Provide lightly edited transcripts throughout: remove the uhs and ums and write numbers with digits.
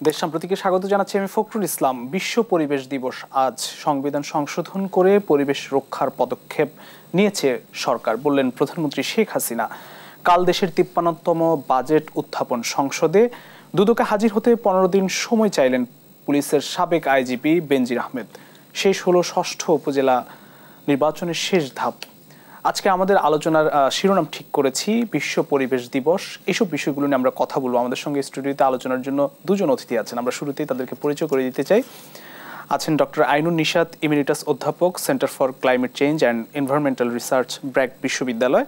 দেশ সাম্প্রতিকে স্বাগত জানাচ্ছি আমি ফখরুল ইসলাম। বিশ্ব পরিবেশ দিবস আজ। সংবিধান সংশোধন করে পরিবেশ রক্ষার পদক্ষেপ নিয়েছে সরকার, বললেন প্রধানমন্ত্রী শেখ হাসিনা। কাল দেশের 53তম বাজেট উত্থাপন সংসদে দুদকে হাজির হতে 15 দিন সময় চাইলেন পুলিশের সাবেক আইজিপি বেনজির আহমেদ। শেষ হলো ষষ্ঠ উপজেলা নির্বাচনের শেষ ধাপ। আজকে আমাদের আলোচনার শিরোনাম ঠিক করেছি বিশ্ব পরিবেশ দিবস। এইসব বিষয়গুলো নিয়ে আমরা কথা বলবো। আমাদের সঙ্গে স্টুডিওতে আলোচনার জন্য দুজন অতিথি আছেন, আমরা শুরুতেই তাদেরকে পরিচয় করে দিতে চাই। আছেন ডক্টর আইনুন নিশাত, ইমিরিটাস অধ্যাপক, centre for climate change and environmental research, BRAC বিশ্ববিদ্যালয়।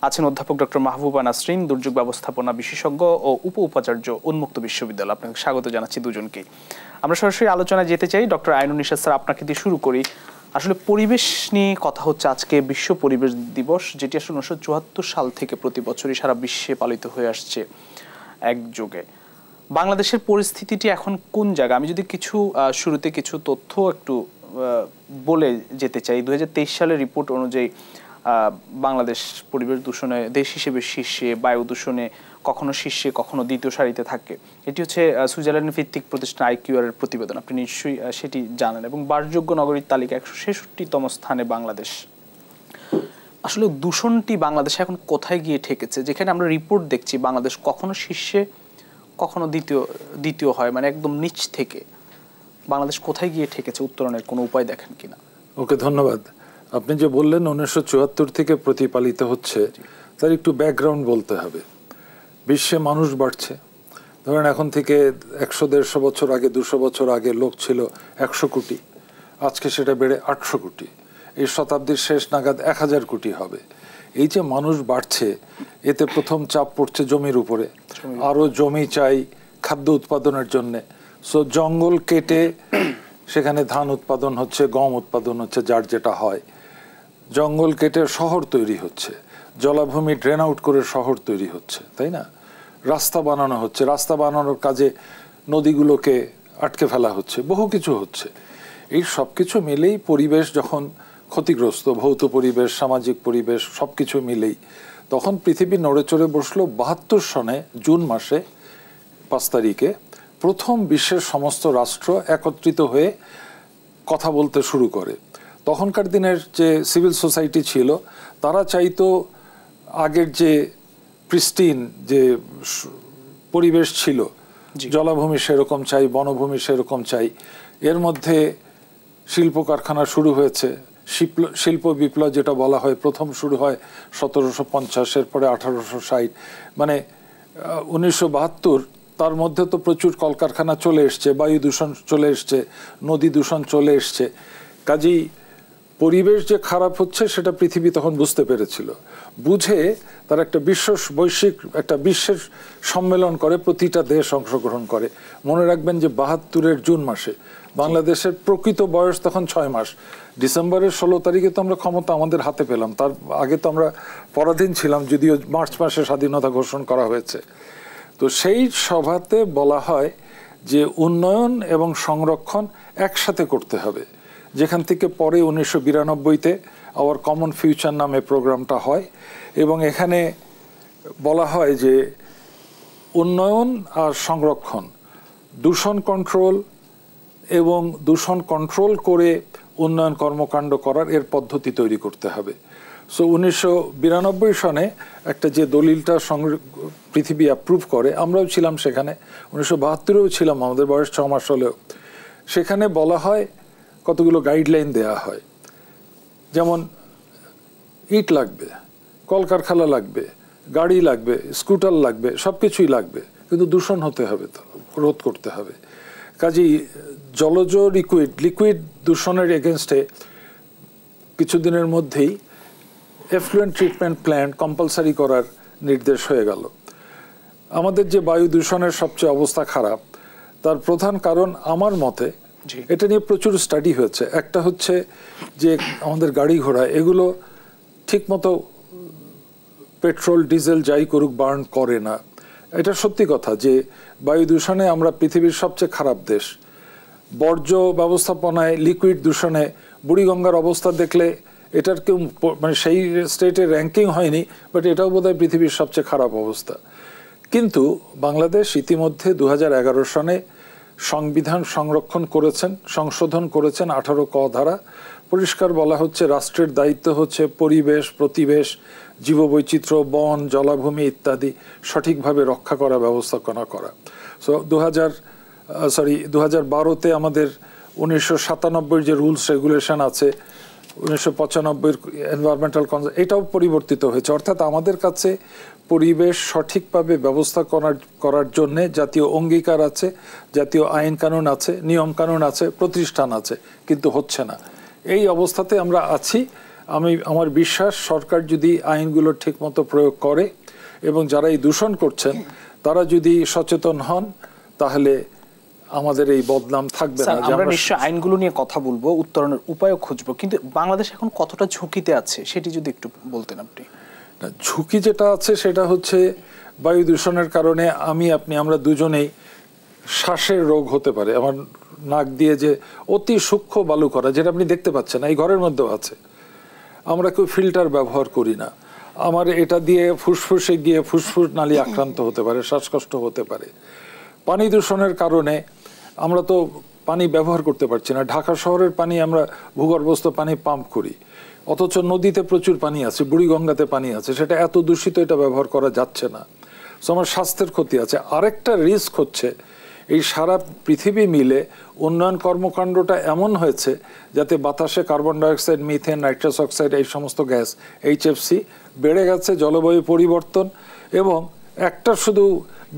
আছেন অধ্যাপক ডক্টর মাহবুবা নাসরিন, দুর্যোগ ব্যবস্থাপনা বিশেষজ্ঞ ও উপাচার্য, উন্মুক্ত বিশ্ববিদ্যালয়। আপনাকে স্বাগত জানাচ্ছি দুজনকেই। আমরা সরাসরি আলোচনায় যেতে চাই। ডক্টর আইনুন নিশাত স্যার, আপনাকে দিয়ে শুরু করি। আসলে পরিবেশ নিয়ে কথা হচ্ছে আজকে, বিশ্ব পরিবেশ দিবস, যেটি আসলে 1974 সাল থেকে প্রতি বছরই সারা বিশ্বে পালিত হয়ে আসছে একযোগে। বাংলাদেশের পরিস্থিতিটি এখন কোন জায়গায়? আমি যদি শুরুতে কিছু তথ্য একটু বলে যেতে চাই। 2023 সালের রিপোর্ট অনুযায়ী বাংলাদেশ পরিবেশ দূষণে দেশ হিসেবে শীর্ষে, বায়ু দূষণে কখনো শীর্ষে কখনো দ্বিতীয় সারিতে থাকে। এটি হচ্ছে সুইজারল্যান্ড ভিত্তিক প্রতিষ্ঠান IQR এর প্রতিবেদন, আপনি নিশ্চয়ই সেটি জানেন। এবং বাসযোগ্য নগরীর তালিকা 166তম স্থানে বাংলাদেশ। আসলে দূষণটি বাংলাদেশে এখন কোথায় গিয়ে ঠেকেছে? যেখানে আমরা রিপোর্ট দেখছি বাংলাদেশ কখনো শীর্ষে কখনো দ্বিতীয় হয়, মানে একদম নিচ থেকে। বাংলাদেশ কোথায় গিয়ে ঠেকেছে, উত্তরণের কোনো উপায় দেখেন কিনা? ওকে, ধন্যবাদ। আপনি যে বললেন 1974 থেকে প্রতিপালিত হচ্ছে, তার একটু ব্যাকগ্রাউন্ড বলতে হবে। বিশ্বে মানুষ বাড়ছে। ধরেন এখন থেকে 100-150 বছর আগে, 200 বছর আগে লোক ছিল 100 কোটি, আজকে সেটা বেড়ে 800 কোটি। এই শতাব্দীর শেষ নাগাদ 1000 কোটি হবে। এই যে মানুষ বাড়ছে, এতে প্রথম চাপ পড়ছে জমির উপরে। আরও জমি চাই খাদ্য উৎপাদনের জন্যে। সো জঙ্গল কেটে সেখানে ধান উৎপাদন হচ্ছে, গম উৎপাদন হচ্ছে, যার যেটা হয়। জঙ্গল কেটে শহর তৈরি হচ্ছে, জলাভূমি ড্রেন আউট করে শহর তৈরি হচ্ছে, তাই না? রাস্তা বানানো হচ্ছে, রাস্তা বানানোর কাজে নদীগুলোকে আটকে ফেলা হচ্ছে, বহু কিছু হচ্ছে। এই সব কিছু মিলেই পরিবেশ যখন ক্ষতিগ্রস্ত, ভৌত পরিবেশ, সামাজিক পরিবেশ সব কিছু মিলেই তখন পৃথিবী নড়ে চড়ে বসলো। 72 সনে জুন মাসে 5 তারিখে প্রথম বিশ্বের সমস্ত রাষ্ট্র একত্রিত হয়ে কথা বলতে শুরু করে। তখনকার দিনের যে সিভিল সোসাইটি ছিল, তারা চাইতো আগের যে প্রিস্টিন যে পরিবেশ ছিল, জলাভূমি সেরকম চাই, বনভূমি সেরকম চাই। এর মধ্যে শিল্প কারখানা শুরু হয়েছে। শিল্প বিপ্লব যেটা বলা হয়, প্রথম শুরু হয় 1750, এরপরে 1860, মানে 1972। তার মধ্যে তো প্রচুর কলকারখানা চলে এসছে, বায়ু দূষণ চলে এসছে, নদী দূষণ চলে এসছে। কাজেই পরিবেশ যে খারাপ হচ্ছে সেটা পৃথিবী তখন বুঝতে পেরেছিল। বুঝে তার একটা বৈশ্বিক একটা বিশ্বের সম্মেলন করে, প্রতিটা দেশ অংশগ্রহণ করে। মনে রাখবেন যে 72-এর জুন মাসে বাংলাদেশের প্রকৃত বয়স তখন 6 মাস। ডিসেম্বরের 16 তারিখে তো আমরা ক্ষমতা আমাদের হাতে পেলাম, তার আগে তো আমরা পরাধীন ছিলাম, যদিও মার্চ মাসে স্বাধীনতা ঘোষণা করা হয়েছে। তো সেই সভাতে বলা হয় যে উন্নয়ন এবং সংরক্ষণ একসাথে করতে হবে। যেখান থেকে পরে 1992-তে আওয়ার কমন ফিউচার নামে প্রোগ্রামটা হয়। এবং এখানে বলা হয় যে উন্নয়ন আর সংরক্ষণ, দূষণ কন্ট্রোল এবং দূষণ কন্ট্রোল করে উন্নয়ন কর্মকাণ্ড করার এর পদ্ধতি তৈরি করতে হবে। সো 1992 সনে একটা যে দলিলটা পৃথিবী অ্যাপ্রুভ করে, আমরাও ছিলাম সেখানে, 1972-এও ছিলাম, আমাদের বয়স 6 মাস হলেও। সেখানে বলা হয়, কতগুলো গাইডলাইন দেয়া হয়, যেমন ইট লাগবে, কলকারখানা লাগবে, গাড়ি লাগবে, স্কুটার লাগবে, সব কিছুই লাগবে, কিন্তু দূষণ হতে হবে, তো রোধ করতে হবে। কাজেই জলজ লিকুইড দূষণের এগেনস্টে কিছুদিনের মধ্যেই এফ্লুয়েন্ট ট্রিটমেন্ট প্ল্যান্ট কম্পালসারি করার নির্দেশ হয়ে গেল। আমাদের যে বায়ু দূষণের সবচেয়ে অবস্থা খারাপ, তার প্রধান কারণ আমার মতে, এটা নিয়ে প্রচুর স্টাডি হয়েছে। একটা হচ্ছে যে আমাদের গাড়ি ঘোড়া এগুলো ঠিকমতো পেট্রোল ডিজেল যাই করুক বার্ন করে না। এটা সত্যি কথা যে বায়ু দূষণে আমরা পৃথিবীর সবচেয়ে খারাপ দেশ। বর্জ্য ব্যবস্থাপনায়, লিকুইড দূষণে বুড়িগঙ্গার অবস্থা দেখলে এটার কেউ মানে সেই স্টেটের র্যাঙ্কিং হয়নি, বাট এটাও বোধহয় পৃথিবীর সবচেয়ে খারাপ অবস্থা। কিন্তু বাংলাদেশ ইতিমধ্যে 2011 সনে সংবিধান সংরক্ষণ করেছেন, সংশোধন করেছেন 18 ক ধারা। পরিষ্কার বলা হচ্ছে রাষ্ট্রের দায়িত্ব হচ্ছে পরিবেশ, প্রতিবেশ, জীববৈচিত্র্য, বন, জলাভূমি ইত্যাদি সঠিকভাবে রক্ষা করা, ব্যবস্থাপনা করা। সো 2012-তে আমাদের 1997 যে রুলস রেগুলেশন আছে, 1995 এনভায়রনমেন্টাল এটাও পরিবর্তিত হয়েছে। অর্থাৎ আমাদের কাছে পরিবেশ সঠিকভাবে ব্যবস্থা করার জন্য জাতীয় অঙ্গীকার আছে, জাতীয় আইন কানুন আছে, নিয়ম কানুন আছে, প্রতিষ্ঠান আছে, কিন্তু হচ্ছে না। এই অবস্থাতে আমরা আছি। আমার বিশ্বাস সরকার যদি আইনগুলো ঠিকমতো প্রয়োগ করে এবং যারা এই দূষণ করছেন তারা যদি সচেতন হন, তাহলে আমাদের এই বদনাম থাকবে না। আমরা নিশ্চয়ই আইনগুলো নিয়ে কথা বলবো, উত্তরণের উপায়ও খুঁজবো, কিন্তু বাংলাদেশ এখন কতটা ঝুঁকিতে আছে সেটি যদি একটু বলতেন আপনি। ঝুঁকি যেটা আছে সেটা হচ্ছে বায়ু দূষণের কারণে আমরা দুজনেই শ্বাসের রোগ হতে পারে। আমার নাক দিয়ে যে অতি সূক্ষ্ম বালু করা, যেটা আপনি দেখতে পাচ্ছেন এই ঘরের মধ্যেও আছে, আমরা কেউ ফিল্টার ব্যবহার করি না, আমার এটা দিয়ে ফুসফুসে গিয়ে ফুসফুস নালী আক্রান্ত হতে পারে, শ্বাসকষ্ট হতে পারে। পানি দূষণের কারণে আমরা তো পানি ব্যবহার করতে পারছি না। ঢাকা শহরের পানি আমরা ভূগর্ভস্থ পানি পাম্প করি, অথচ নদীতে প্রচুর পানি আছে, বুড়িগঙ্গাতে পানি আছে, সেটা এত দূষিত, এটা ব্যবহার করা যাচ্ছে না। সো আমার স্বাস্থ্যের ক্ষতি আছে। আরেকটা রিস্ক হচ্ছে এই সারা পৃথিবী মিলে উন্নয়ন কর্মকাণ্ডটা এমন হয়েছে যাতে বাতাসে carbon dioxide, methane, nitrous oxide এই সমস্ত গ্যাস, HFC বেড়ে গেছে, জলবায়ু পরিবর্তন। এবং একটা শুধু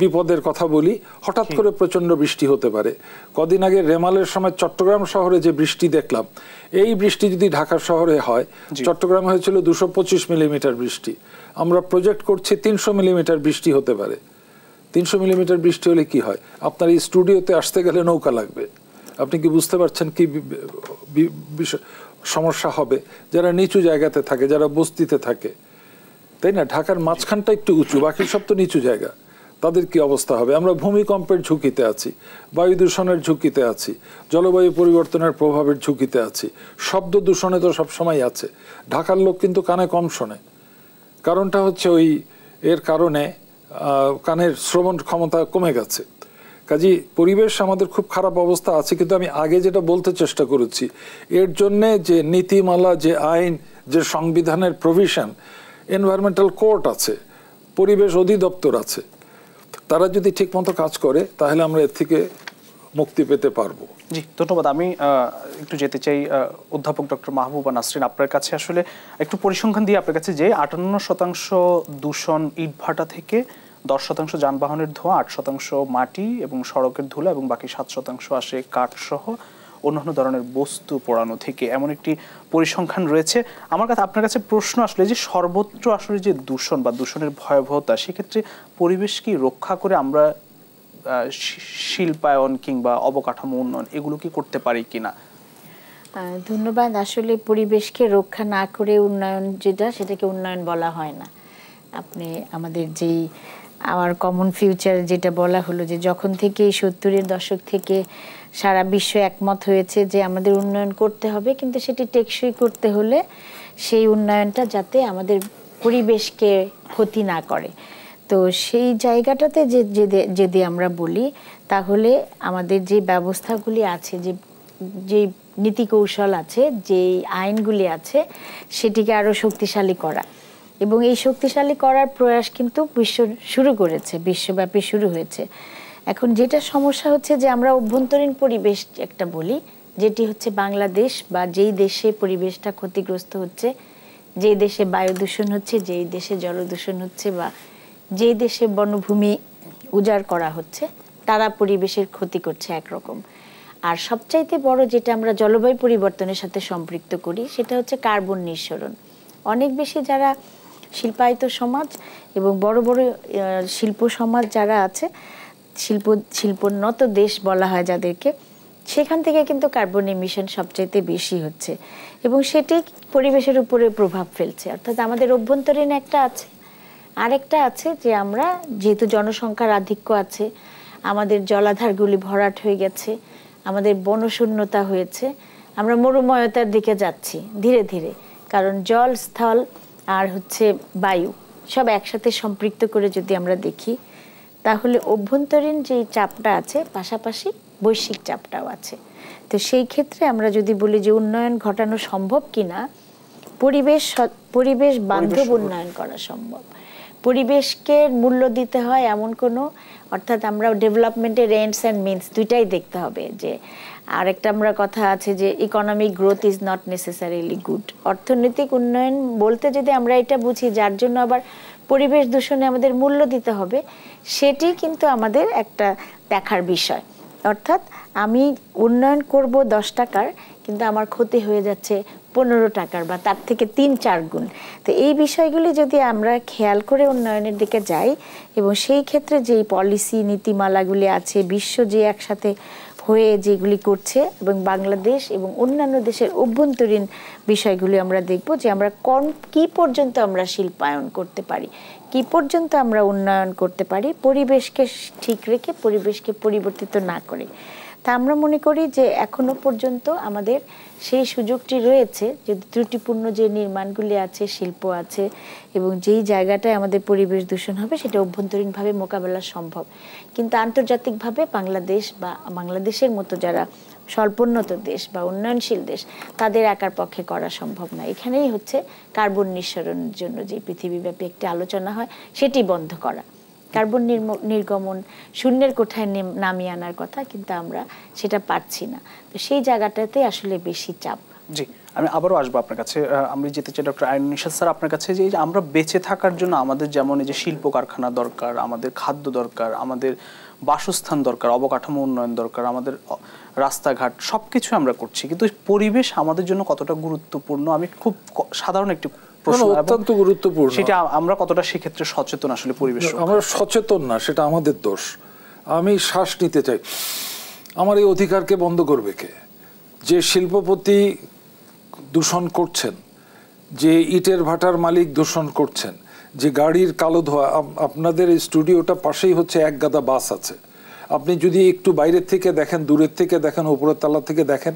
বিপদের কথা বলি, হঠাৎ করে প্রচন্ড বৃষ্টি হতে পারে। কদিন আগে রেমালের সময় চট্টগ্রাম শহরে যে বৃষ্টি দেখলাম, এই বৃষ্টি যদি ঢাকা শহরে হয়, চট্টগ্রামে হয়েছিল 225 মিলিমিটার বৃষ্টি, আমরা প্রজেক্ট করছি 300 মিলিমিটার বৃষ্টি হতে পারে। 300 মিলিমিটার বৃষ্টি হলে কি হয়? আপনার এই স্টুডিওতে আসতে গেলে নৌকা লাগবে। আপনি কি বুঝতে পারছেন কি সমস্যা হবে যারা নিচু জায়গাতে থাকে, যারা বস্তিতে থাকে, তাই না? ঢাকার মাঝখানটা একটু উঁচু, বাকি সব তো নিচু জায়গা, তাদের কি অবস্থা হবে? আমরা ভূমিকম্পের ঝুঁকিতে আছি, বায়ু দূষণের ঝুঁকিতে আছি, জলবায়ু পরিবর্তনের প্রভাবের ঝুঁকিতে আছি, শব্দ দূষণে তো সবসময় আছে। ঢাকার লোক কিন্তু কানে কম শোনে, কারণটা হচ্ছে এর কারণে কানের শ্রবণ ক্ষমতা কমে গেছে। কাজী পরিবেশ আমাদের খুব খারাপ অবস্থা আছে। কিন্তু আমি আগে যেটা বলতে চেষ্টা করেছি, এর জন্যে যে নীতিমালা, যে আইন, যে সংবিধানের প্রভিশন, এনভায়রনমেন্টাল কোর্ট আছে, পরিবেশ অধিদপ্তর আছে, তারা যদি ঠিকমতো কাজ করে তাহলে আমরা এর থেকে মুক্তি পেতে পারবো। জি, ধন্যবাদ। আমি একটু যেতে চাই অধ্যাপক ডক্টর মাহবুবা নাসরিন, আপনার কাছে আসলে একটু পরিসংখ্যান দিয়ে আপনার কাছে যে 58% দূষণ ইটভাটা থেকে, 10% যানবাহনের ধোঁয়া, 8% মাটি এবং সড়কের ধুলা এবং বাকি 7% আসে কাঠ সহ অন্যান্য ধরনের বস্তু পোড়ানো থেকে, এমন একটি পরিসংখ্যান রয়েছে। আপনার কাছে প্রশ্ন আসলে যে সর্বত্র আসলে যে দূষণ বা দূষণের ভয়াবহতা, সেক্ষেত্রে পরিবেশ কি রক্ষা করে আমরা শিল্পায়ন কিংবা অবকাঠামো উন্নয়ন এগুলো কি করতে পারি কিনা? ধন্যবাদ। আসলে পরিবেশকে রক্ষা না করে উন্নয়ন সেটাকে উন্নয়ন বলা হয় না। আপনি আমাদের যেই আমার কমন ফিউচার যেটা বলা হলো, যে যখন থেকে 70-এর দশক থেকে সারা বিশ্ব একমত হয়েছে যে আমাদের উন্নয়ন করতে হবে, কিন্তু সেটি টেকসই করতে হলে সেই উন্নয়নটা যাতে আমাদের পরিবেশকে ক্ষতি না করে। তো সেই জায়গাটাতে যদি আমরা বলি, তাহলে আমাদের যে ব্যবস্থাগুলি আছে, যে নীতি কৌশল আছে, যে আইনগুলি আছে, সেটিকে আরও শক্তিশালী করা, এবং এই শক্তিশালী করার প্রয়াস কিন্তু বিশ্বব্যাপী শুরু হয়েছে। এখন যেটা সমস্যা হচ্ছে যে আমরা অভ্যন্তরীণ পরিবেশ একটা বলি, যেটি হচ্ছে বাংলাদেশ, বা যেই দেশে পরিবেশটা ক্ষতিগ্রস্ত হচ্ছে, যেই দেশে বায়ু দূষণ হচ্ছে, যেই দেশে জলদূষণ হচ্ছে, বা যেই দেশে বনভূমি উজাড় করা হচ্ছে, তারা পরিবেশের ক্ষতি করছে একরকম। আর সবচাইতে বড় যেটা আমরা জলবায়ু পরিবর্তনের সাথে সম্পৃক্ত করি, সেটা হচ্ছে কার্বন নিঃসরণ। অনেক বেশি যারা শিল্পায়িত সমাজ এবং বড় বড় শিল্প সমাজ যারা আছে, শিল্পোন্নত দেশ বলা হয় যাদেরকে, সেখান থেকে কিন্তু কার্বন এমিশন সবচাইতে বেশি হচ্ছে, এবং সেটি পরিবেশের উপরে প্রভাব ফেলছে। অর্থাৎ আমাদের অভ্যন্তরীণ একটা আছে, আরেকটা আছে যে আমরা যেহেতু জনসংখ্যার আধিক্য আছে, আমাদের জলাধারগুলি ভরাট হয়ে গেছে, আমাদের বনশূন্যতা হয়েছে, আমরা মরুময়তার দিকে যাচ্ছি ধীরে ধীরে। কারণ জল, স্থল আর হচ্ছে বায়ু সব একসাথে সম্পৃক্ত করে যদি আমরা দেখি, তাহলে অভ্যন্তরীণ যেই চাপটা আছে, পাশাপাশি বৈশ্বিক চাপটাও আছে। তো সেই ক্ষেত্রে আমরা যদি বলি যে উন্নয়ন ঘটানো সম্ভব কিনা, পরিবেশ বান্ধব উন্নয়ন করা সম্ভব। পরিবেশকে মূল্য দিতে হয় এমন কোনো, অর্থাৎ আমরা ডেভেলপমেন্টের এন্ডস অ্যান্ড মিনস দুইটাই দেখতে হবে। যে আরেকটা আমরা কথা আছে যে economic growth is not necessarily good. অর্থনৈতিক উন্নয়ন বলতে যদি আমরা এটা বুঝি যার জন্য আবার পরিবেশ দূষণে আমাদের মূল্য দিতে হবে, সেটি কিন্তু আমাদের একটা দেখার বিষয়। অর্থাৎ আমি উন্নয়ন করব 10 টাকার, কিন্তু আমার ক্ষতি হয়ে যাচ্ছে 15 টাকার বা তার থেকে 3-4 গুণ। তো এই বিষয়গুলি যদি আমরা খেয়াল করে উন্নয়নের দিকে যাই, এবং সেই ক্ষেত্রে যেই পলিসি নীতিমালাগুলি আছে, বিশ্ব যে একসাথে হয়ে যেগুলি করছে, এবং বাংলাদেশ এবং অন্যান্য দেশের অভ্যন্তরীণ বিষয়গুলি আমরা দেখব যে আমরা কি পর্যন্ত আমরা শিল্পায়ন করতে পারি, কি পর্যন্ত আমরা উন্নয়ন করতে পারি পরিবেশকে ঠিক রেখে, পরিবেশকে পরিবর্তিত না করে। তা আমরা মনে করি যে এখনো পর্যন্ত আমাদের সেই সুযোগটি রয়েছে, যদি ত্রুটিপূর্ণ যে নির্মাণগুলি আছে, শিল্প আছে, এবং যেই জায়গাটায় আমাদের পরিবেশ দূষণ হবে সেটা অভ্যন্তরীণভাবে মোকাবেলা সম্ভব। কিন্তু আন্তর্জাতিকভাবে বাংলাদেশ বা বাংলাদেশের মতো যারা স্বল্পোন্নত দেশ বা উন্নয়নশীল দেশ, তাদের একার পক্ষে করা সম্ভব না। এখানেই হচ্ছে কার্বন নিঃসরণের জন্য যে পৃথিবীব্যাপী একটি আলোচনা হয়, সেটি বন্ধ করা। কার্বন নির্গমন শূন্যের কোঠায় নামিয়ে আনার কথা, কিন্তু আমরা সেটা পারছি না। তো সেই জায়গাটাতে আসলে বেশি চাপ। জি, আমি আবারও আসবো আপনার কাছে। আমি যেতে চাই ডক্টর আইনুন নিশাত স্যার আপনার কাছে, যে আমরা বেঁচে থাকার জন্য আমাদের যেমন এই যে শিল্প কারখানা দরকার, আমাদের খাদ্য দরকার, আমাদের বাসস্থান দরকার, অবকাঠামো উন্নয়ন দরকার, আমাদের রাস্তাঘাট, সবকিছু আমরা করছি, কিন্তু পরিবেশ আমাদের জন্য কতটা গুরুত্বপূর্ণ, আমি খুব সাধারণ একটি প্রশ্ন, অত্যন্ত গুরুত্বপূর্ণ, সেটা আমরা কতটা সেক্ষেত্রে সচেতন আসলে পরিবেশ? আমরা সচেতন না, সেটা আমাদের দোষ। আমি শ্বাস নিতে চাই, আমার এই অধিকারকে বন্ধ করবে কে? যে শিল্পপতি দূষণ করছেন, যে ইটের ভাটার মালিক দূষণ করছেন, যে গাড়ির কালো ধোঁয়া, আপনাদের এই স্টুডিওটা পাশেই হচ্ছে এক গাদা বাস আছে, আপনি যদি একটু বাইরের থেকে দেখেন, দূরের থেকে দেখেন, উপরের তলা থেকে দেখেন,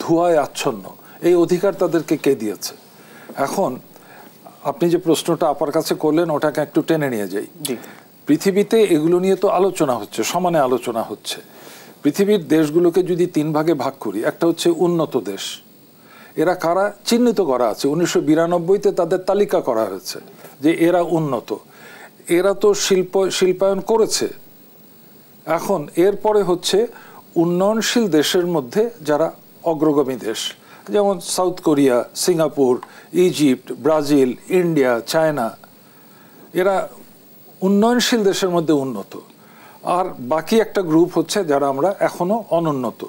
ধোঁয়ায় আচ্ছন্ন। এই অধিকার তাদেরকে কে দিয়েছে? এখন আপনি যে প্রশ্নটা আপার কাছে করলেন, ওটাকে একটু টেনে নিয়ে যাই। পৃথিবীতে এগুলো নিয়ে তো আলোচনা হচ্ছে, সমানে আলোচনা হচ্ছে। পৃথিবীর দেশগুলোকে যদি 3 ভাগে ভাগ করি, একটা হচ্ছে উন্নত দেশ, এরা কারা চিহ্নিত করা আছে, 1992-তে তাদের তালিকা করা হয়েছে যে এরা উন্নত, এরা তো শিল্পায়ন করেছে। এখন এরপরে হচ্ছে উন্নয়নশীল দেশের মধ্যে যারা অগ্রগামী দেশ, যেমন south Korea, Singapore, Egypt, Brazil, India, China, এরা উন্নয়নশীল দেশের মধ্যে উন্নত। আর বাকি একটা গ্রুপ হচ্ছে যারা আমরা এখনো অনুন্নত,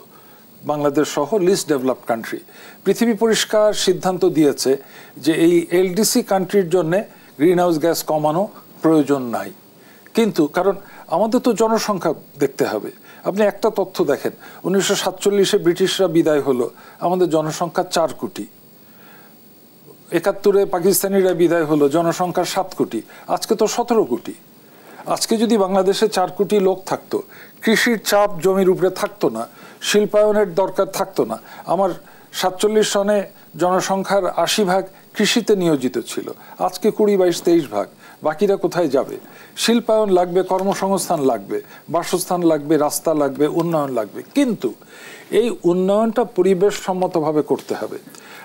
বাংলাদেশ সহ লিস্ট ডেভেলপড কান্ট্রি। পৃথিবী পরিষ্কার সিদ্ধান্ত দিয়েছে যে এই এলডিসি কান্ট্রির জন্য গ্রিন হাউস গ্যাস কমানো প্রয়োজন নাই, কিন্তু কারণ আমাদের তো জনসংখ্যা দেখতে হবে। আপনি একটা তথ্য দেখেন, 1947-এ ব্রিটিশরা বিদায় হলো, আমাদের জনসংখ্যা 4 কোটি। 71-এ পাকিস্তানিরা বিদায় হলো, জনসংখ্যা 7 কোটি, আজকে তো 17 কোটি। আজকে যদি বাংলাদেশে 4 কোটি লোক থাকতো, কৃষির চাপ জমির উপরে থাকতো না, শিল্পায়নের দরকার থাকতো না। আমার 47 সনে জনসংখ্যার 80% কৃষিতে নিয়োজিত ছিল, আজকে 20, 22, 23 ভাগ। বাকিরা কোথায় যাবে? শিল্পায়ন লাগবে, কর্মসংস্থান লাগবে, বাসস্থান লাগবে, রাস্তা লাগবে, উন্নয়ন লাগবে। কিন্তু এই উন্নয়নটা পরিবেশ সম্মতভাবে করতে হবে।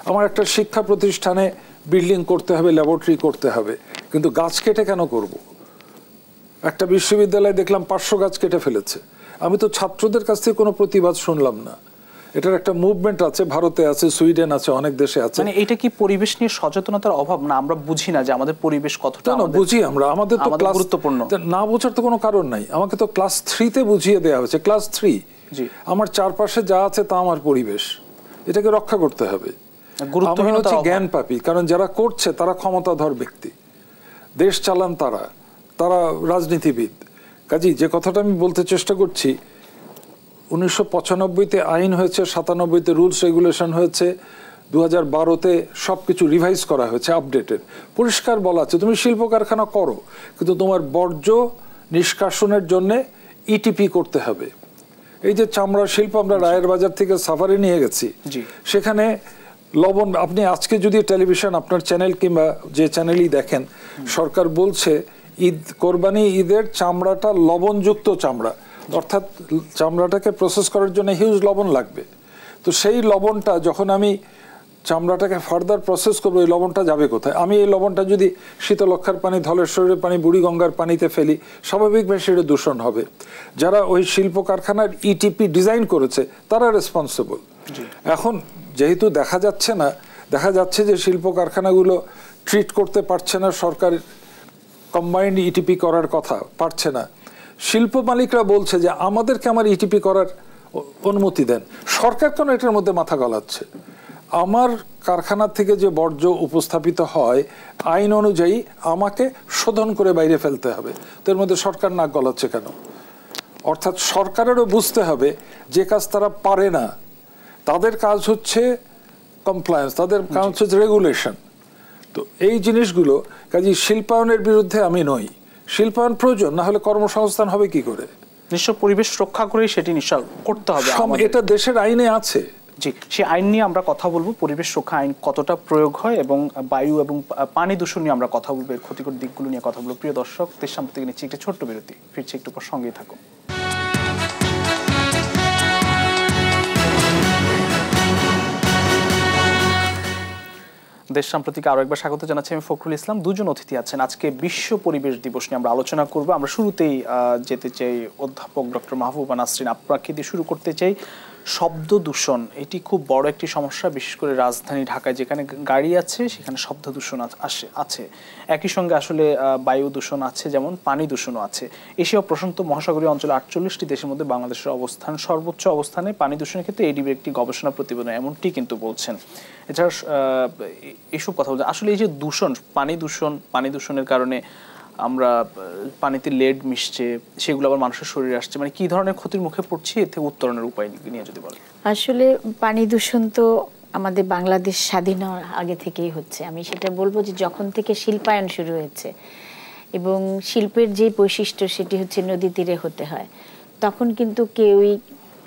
আমার একটা শিক্ষা প্রতিষ্ঠানে বিল্ডিং করতে হবে, ল্যাবরেটরি করতে হবে, কিন্তু গাছ কেটে কেন করব? একটা বিশ্ববিদ্যালয়ে দেখলাম 500 গাছ কেটে ফেলেছে, আমি তো ছাত্রদের কাছ থেকে কোনো প্রতিবাদ শুনলাম না। এটার একটা মুভমেন্ট আছে, ভারতে আছে, সুইডেন আছে, অনেক দেশে আছে। মানে এটা কি পরিবেশ নিয়ে সচেতনতার অভাব না? আমরা বুঝি না যে আমাদের পরিবেশ কতটা বুঝি আমরা, আমাদের তো গুরুত্বপূর্ণ না বোঝার তো কোনো কারণ নাই। আমাকে তো ক্লাস 3-তে বুঝিয়ে দেওয়া হয়েছে, ক্লাস 3। আমার চারপাশে যা আছে তা আমার পরিবেশ, এটাকে রক্ষা করতে হবে। আমরা হচ্ছে জ্ঞান পাপী, কারণ যারা করছে তারা ক্ষমতাধর ব্যক্তি, দেশ চালান তারা রাজনীতিবিদ। কাজী যে কথাটা আমি বলতে চেষ্টা করছি, 1995-তে আইন হয়েছে, 97-তে রুলস রেগুলেশন হয়েছে, 2012-তে সবকিছু রিভাইজ করা হয়েছে, আপডেটেড। পরিষ্কার বলা আছে তুমি শিল্প কারখানা করো, কিন্তু তোমার বর্জ্য নিষ্কাশনের জন্য ইটিপি করতে হবে। এই যে চামড়া শিল্প আমরা রায়ের বাজার থেকে সাফারি নিয়ে গেছি, সেখানে লবণ, আপনি আজকে যদি টেলিভিশন আপনার চ্যানেল কিংবা যে চ্যানেলই দেখেন, সরকার বলছে কোরবানি ঈদের চামড়াটা লবণযুক্ত চামড়া। অর্থাৎ চামড়াটাকে প্রসেস করার জন্য হিউজ লবণ লাগবে। তো সেই লবণটা যখন আমি চামড়াটাকে ফার্দার প্রসেস করবো, এই লবণটা যাবে কোথায়? আমি এই লবণটা যদি শীতলক্ষার পানি, ধলেশ্বরের পানি, বুড়িগঙ্গার পানিতে ফেলি, স্বাভাবিকভাবে সেটা দূষণ হবে। যারা ওই শিল্প কারখানার ইটিপি ডিজাইন করেছে তারা রেসপন্সিবল। এখন যেহেতু দেখা যাচ্ছে যে শিল্প কারখানাগুলো ট্রিট করতে পারছে না, সরকার কম্বাইন্ড ইটিপি করার কথা পারছে না, শিল্প মালিকরা বলছে যে আমাদেরকে আমার ইটিপি করার অনুমতি দেন। সরকার কেন এটার মধ্যে মাথা গলাচ্ছে? আমার কারখানা থেকে যে বর্জ্য উপস্থাপিত হয় আইন অনুযায়ী আমাকে শোধন করে বাইরে ফেলতে হবে, তো এর মধ্যে সরকার নাক গলাচ্ছে কেন? অর্থাৎ সরকারেরও বুঝতে হবে যে কাজ তারা পারে না, তাদের কাজ হচ্ছে কমপ্লায়েন্স, তাদের কাজ হচ্ছে রেগুলেশন। তো এই জিনিসগুলো কাজে শিল্পায়নের বিরুদ্ধে আমি নই, শিল্পায়ন প্রয়োজন, না হলে কর্মসংস্থান হবে কি করে? নিশ্চয় পরিবেশ রক্ষা করেই সেটি নিশ্চয় করতে হবে, এটা দেশের আইনে আছে। জি, সেই আইন নিয়ে আমরা কথা বলবো, পরিবেশ রক্ষা আইন কতটা প্রয়োগ হয় এবং বায়ু এবং পানি দূষণ নিয়ে আমরা কথা বলবো, ক্ষতিকর দিকগুলো নিয়ে কথা বলবো। প্রিয় দর্শক, দেশ সাম্প্রতিক নিচ্ছি একটা ছোট্ট বিরতি, ফিরছি একটু পর, সঙ্গেই থাকুন। দেশ সাম্প্রতিক আরো একবার স্বাগত জানাচ্ছি আমি ফখরুল ইসলাম। দুজন অতিথি আছেন। আজকে বিশ্ব পরিবেশ দিবস নিয়ে আমরা আলোচনা করব। আমরা শুরুতেই যেতে চাই অধ্যাপক ডক্টর মাহবুবা নাসরিন, আপনাকে দিয়ে শুরু করতে চাই। শব্দ দূষণ এটি খুব বড় একটি সমস্যা, বিশেষ করে রাজধানী ঢাকায় যেখানে গাড়ি আছে সেখানে শব্দ দূষণ আছে। একই সঙ্গে আসলে বায়ু দূষণ আছে, যেমন পানি দূষণও আছে। এশিয়া প্রশান্ত মহাসাগরীয় অঞ্চলে 48টি দেশের মধ্যে বাংলাদেশের অবস্থান সর্বোচ্চ অবস্থানে। পানি দূষণের ক্ষেত্রে এডিবির একটি গবেষণা প্রতিবেদন এমনটি কিন্তু বলছেন। এছাড়া এইসব কথা বলছে, আসলে এই যে দূষণ, পানি দূষণের কারণে আমরা পানিতে লেড মিশছে, সেগুলো আবার মানুষের শরীরে আসছে, মানে কি ধরনের ক্ষতির মুখে পড়ছি, এর থেকে উত্তরণের উপায় নিয়ে যদি বলেন। আসলে পানি দূষণ তো আমাদের বাংলাদেশ স্বাধীন হওয়ার আগে থেকেই হচ্ছে। আমি সেটা বলবো যে যখন থেকে শিল্পায়ন শুরু হয়েছে এবং শিল্পের যে বৈশিষ্ট্য সেটি হচ্ছে নদী তীরে হতে হয়, তখন কিন্তু কেউই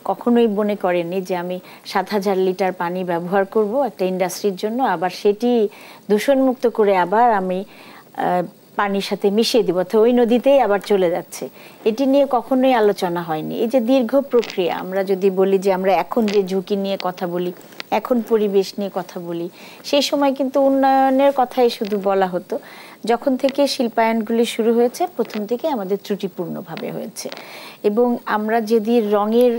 কখনোই মনে করেনি যে আমি 7,000 লিটার পানি ব্যবহার করব একটা ইন্ডাস্ট্রির জন্য, আবার সেটি দূষণমুক্ত করে আবার আমি পানির সাথে মিশিয়ে দিব, তো ওই নদীতেই আবার চলে যাচ্ছে। এটি নিয়ে কখনোই আলোচনা হয়নি। এই যে দীর্ঘ প্রক্রিয়া, আমরা যদি বলি যে আমরা এখন যে ঝুঁকি নিয়ে কথা বলি, এখন পরিবেশ নিয়ে কথা বলি, সেই সময় কিন্তু উন্নয়নের কথাই শুধু বলা হতো। যখন থেকে শিল্পায়নগুলি শুরু হয়েছে, প্রথম থেকে আমাদের ত্রুটিপূর্ণভাবে হয়েছে। এবং আমরা যদি রঙের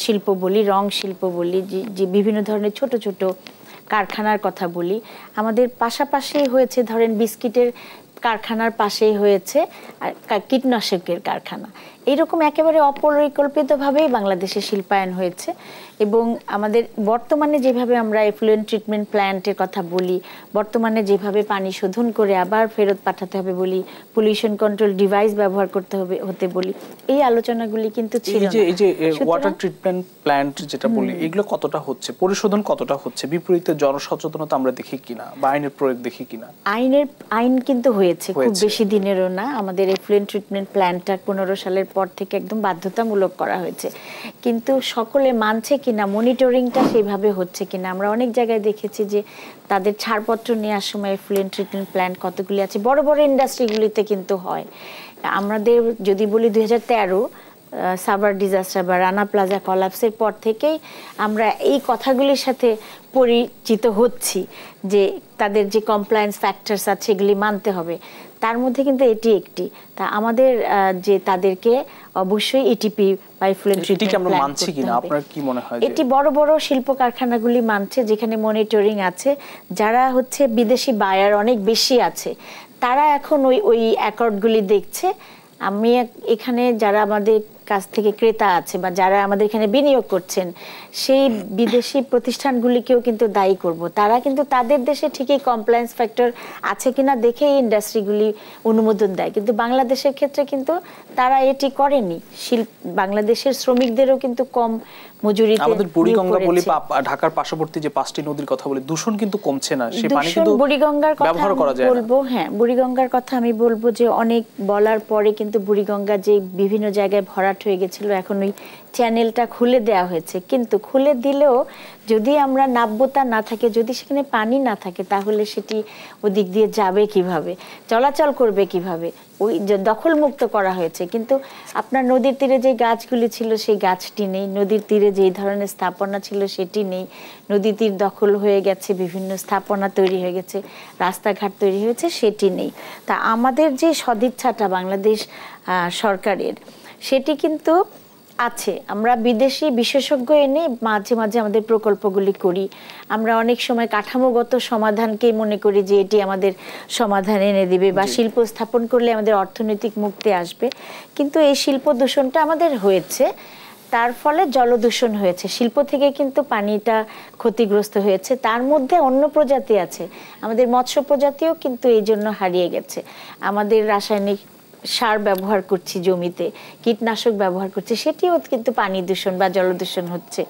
শিল্প বলি, রং শিল্প বলি, যে বিভিন্ন ধরনের ছোট ছোট কারখানার কথা বলি, আমাদের পাশাপাশি হয়েছে, ধরেন বিস্কিটের কারখানার পাশেই হয়েছে কীটনাশকের কারখানা। এইরকম একেবারে অপরিকল্পিতভাবেই বাংলাদেশে শিল্পায়ন হয়েছে। এবং আমাদের বর্তমানে যেভাবে আমরা এফ্লুয়েন্ট ট্রিটমেন্ট প্ল্যান্টের কথা বলি, বর্তমানে যেভাবে পানি শোধন করে আবার ফেরত পাঠাতে হবে বলি, পলিউশন কন্ট্রোল ডিভাইস ব্যবহার হতে বলি, এই আলোচনাগুলি কিন্তু ছিল না। এই যে ওয়াটার ট্রিটমেন্ট প্ল্যান্ট যেটা বলি, এগুলো কতটা হচ্ছে, পরিশোধন কতটা হচ্ছে, বিপরীতে জনসচেতনতা আমরা দেখি কিনা বা আইনের প্রয়োগ দেখি কিনা? আইন কিন্তু হয়েছে, খুব বেশি দিনেরও না। আমাদের এফ্লুয়েন্ট ট্রিটমেন্ট প্ল্যান্টটা 15 সালের পর থেকে একদম বাধ্যতামূলক করা হয়েছে, কিন্তু সকলে মানছে কিনা, মনিটরিংটা সেইভাবে হচ্ছে কিনা। আমরা অনেক জায়গায় দেখেছি যে তাদের ছাড়পত্র নেওয়ার সময় এফ্লুয়েন্ট ট্রিটমেন্ট প্ল্যান্ট কতগুলি আছে, বড় বড় ইন্ডাস্ট্রিগুলিতে কিন্তু হয়। আমাদের যদি বলি 2013 সাভার ডিজাস্টার বা রানা প্লাজা কলাপসের পর থেকেই আমরা এই কথাগুলির সাথে পরিচিত হচ্ছি যে তাদের যে কমপ্লায়েন্স ফ্যাক্টরস আছে এগুলি মানতে হবে। তার মধ্যে কিন্তু এটি একটি। তা আমাদের যে তাদেরকে অবশ্যই ইটিপি বা এফ্লুয়েন্ট ট্রিটমেন্ট আমরা মানছি কিনা, আপনার কি মনে হয়? এটি বড় বড় শিল্প কারখানাগুলি মানছে, যেখানে মনিটরিং আছে। যারা হচ্ছে বিদেশি বায়ার অনেক বেশি আছে, তারা এখন ওই অ্যাকর্ডগুলি দেখছে। আমি এখানে যারা আমাদের কাছ থেকে ক্রেতা আছে বা যারা আমাদের এখানে বিনিয়োগ করছেন, সেই বিদেশি প্রতিষ্ঠানগুলিকেও কিন্তু দায়ী করব। তারা কিন্তু তাদের দেশে ঠিকই কমপ্লায়েন্স ফ্যাক্টর আছে কিনা দেখে এই ইন্ডাস্ট্রিগুলি অনুমোদন দেয়, কিন্তু বাংলাদেশের ক্ষেত্রে কিন্তু তারা এটি করেনি। বাংলাদেশের শ্রমিকদেরও কিন্তু কম মজুরিতে আমাদের বুড়িগঙ্গা বলি, ঢাকার পার্শ্ববর্তী যে 5টি নদীর কথা বলি, দূষণ কিন্তু কমছে না, সেই পানি কিন্তু বুড়িগঙ্গার কথা ব্যবহার করা যায় না। বলবো, হ্যাঁ, বুড়িগঙ্গার কথা আমি বলবো যে অনেক বলার পরে কিন্তু বুড়িগঙ্গা যে বিভিন্ন জায়গায় ভরাট ভরাট হয়ে গেছিল, এখন ওই চ্যানেলটা খুলে দেওয়া হয়েছে। কিন্তু খুলে দিলেও যদি আমরা নাব্যতা না থাকে, যদি সেখানে পানি না থাকে, তাহলে সেটি ওদিক দিয়ে যাবে কিভাবে, চলাচল করবে কিভাবে? ওই দখলমুক্ত করা হয়েছে, কিন্তু আপনার নদীর তীরে যে গাছগুলি ছিল সেই গাছটি নেই, নদীর তীরে যেই ধরনের স্থাপনা ছিল সেটি নেই, নদী তীর দখল হয়ে গেছে, বিভিন্ন স্থাপনা তৈরি হয়ে গেছে, রাস্তাঘাট তৈরি হয়েছে, সেটি নেই। তা আমাদের যে সদিচ্ছাটা বাংলাদেশ সরকারের, সেটি কিন্তু আছে। আমরা বিদেশি বিশেষজ্ঞ এনে মাঝে মাঝে আমাদের প্রকল্পগুলি করি। আমরা অনেক সময় কাঠামোগত সমাধানকেই মনে করি যে এটি আমাদের সমাধান এনে দিবে, বা শিল্প স্থাপন করলে আমাদের অর্থনৈতিক মুক্তি আসবে। কিন্তু এই শিল্প দূষণটা আমাদের হয়েছে, তার ফলে জলদূষণ হয়েছে, শিল্প থেকে কিন্তু পানিটা ক্ষতিগ্রস্ত হয়েছে। তার মধ্যে অন্য প্রজাতি আছে, আমাদের মৎস্য প্রজাতিও কিন্তু এই জন্য হারিয়ে গেছে। আমাদের রাসায়নিক সার ব্যবহার করছি জমিতে, কীটনাশক ব্যবহার করছি, সেটিও কিন্তু পানি দূষণ বা জলদূষণ হচ্ছে।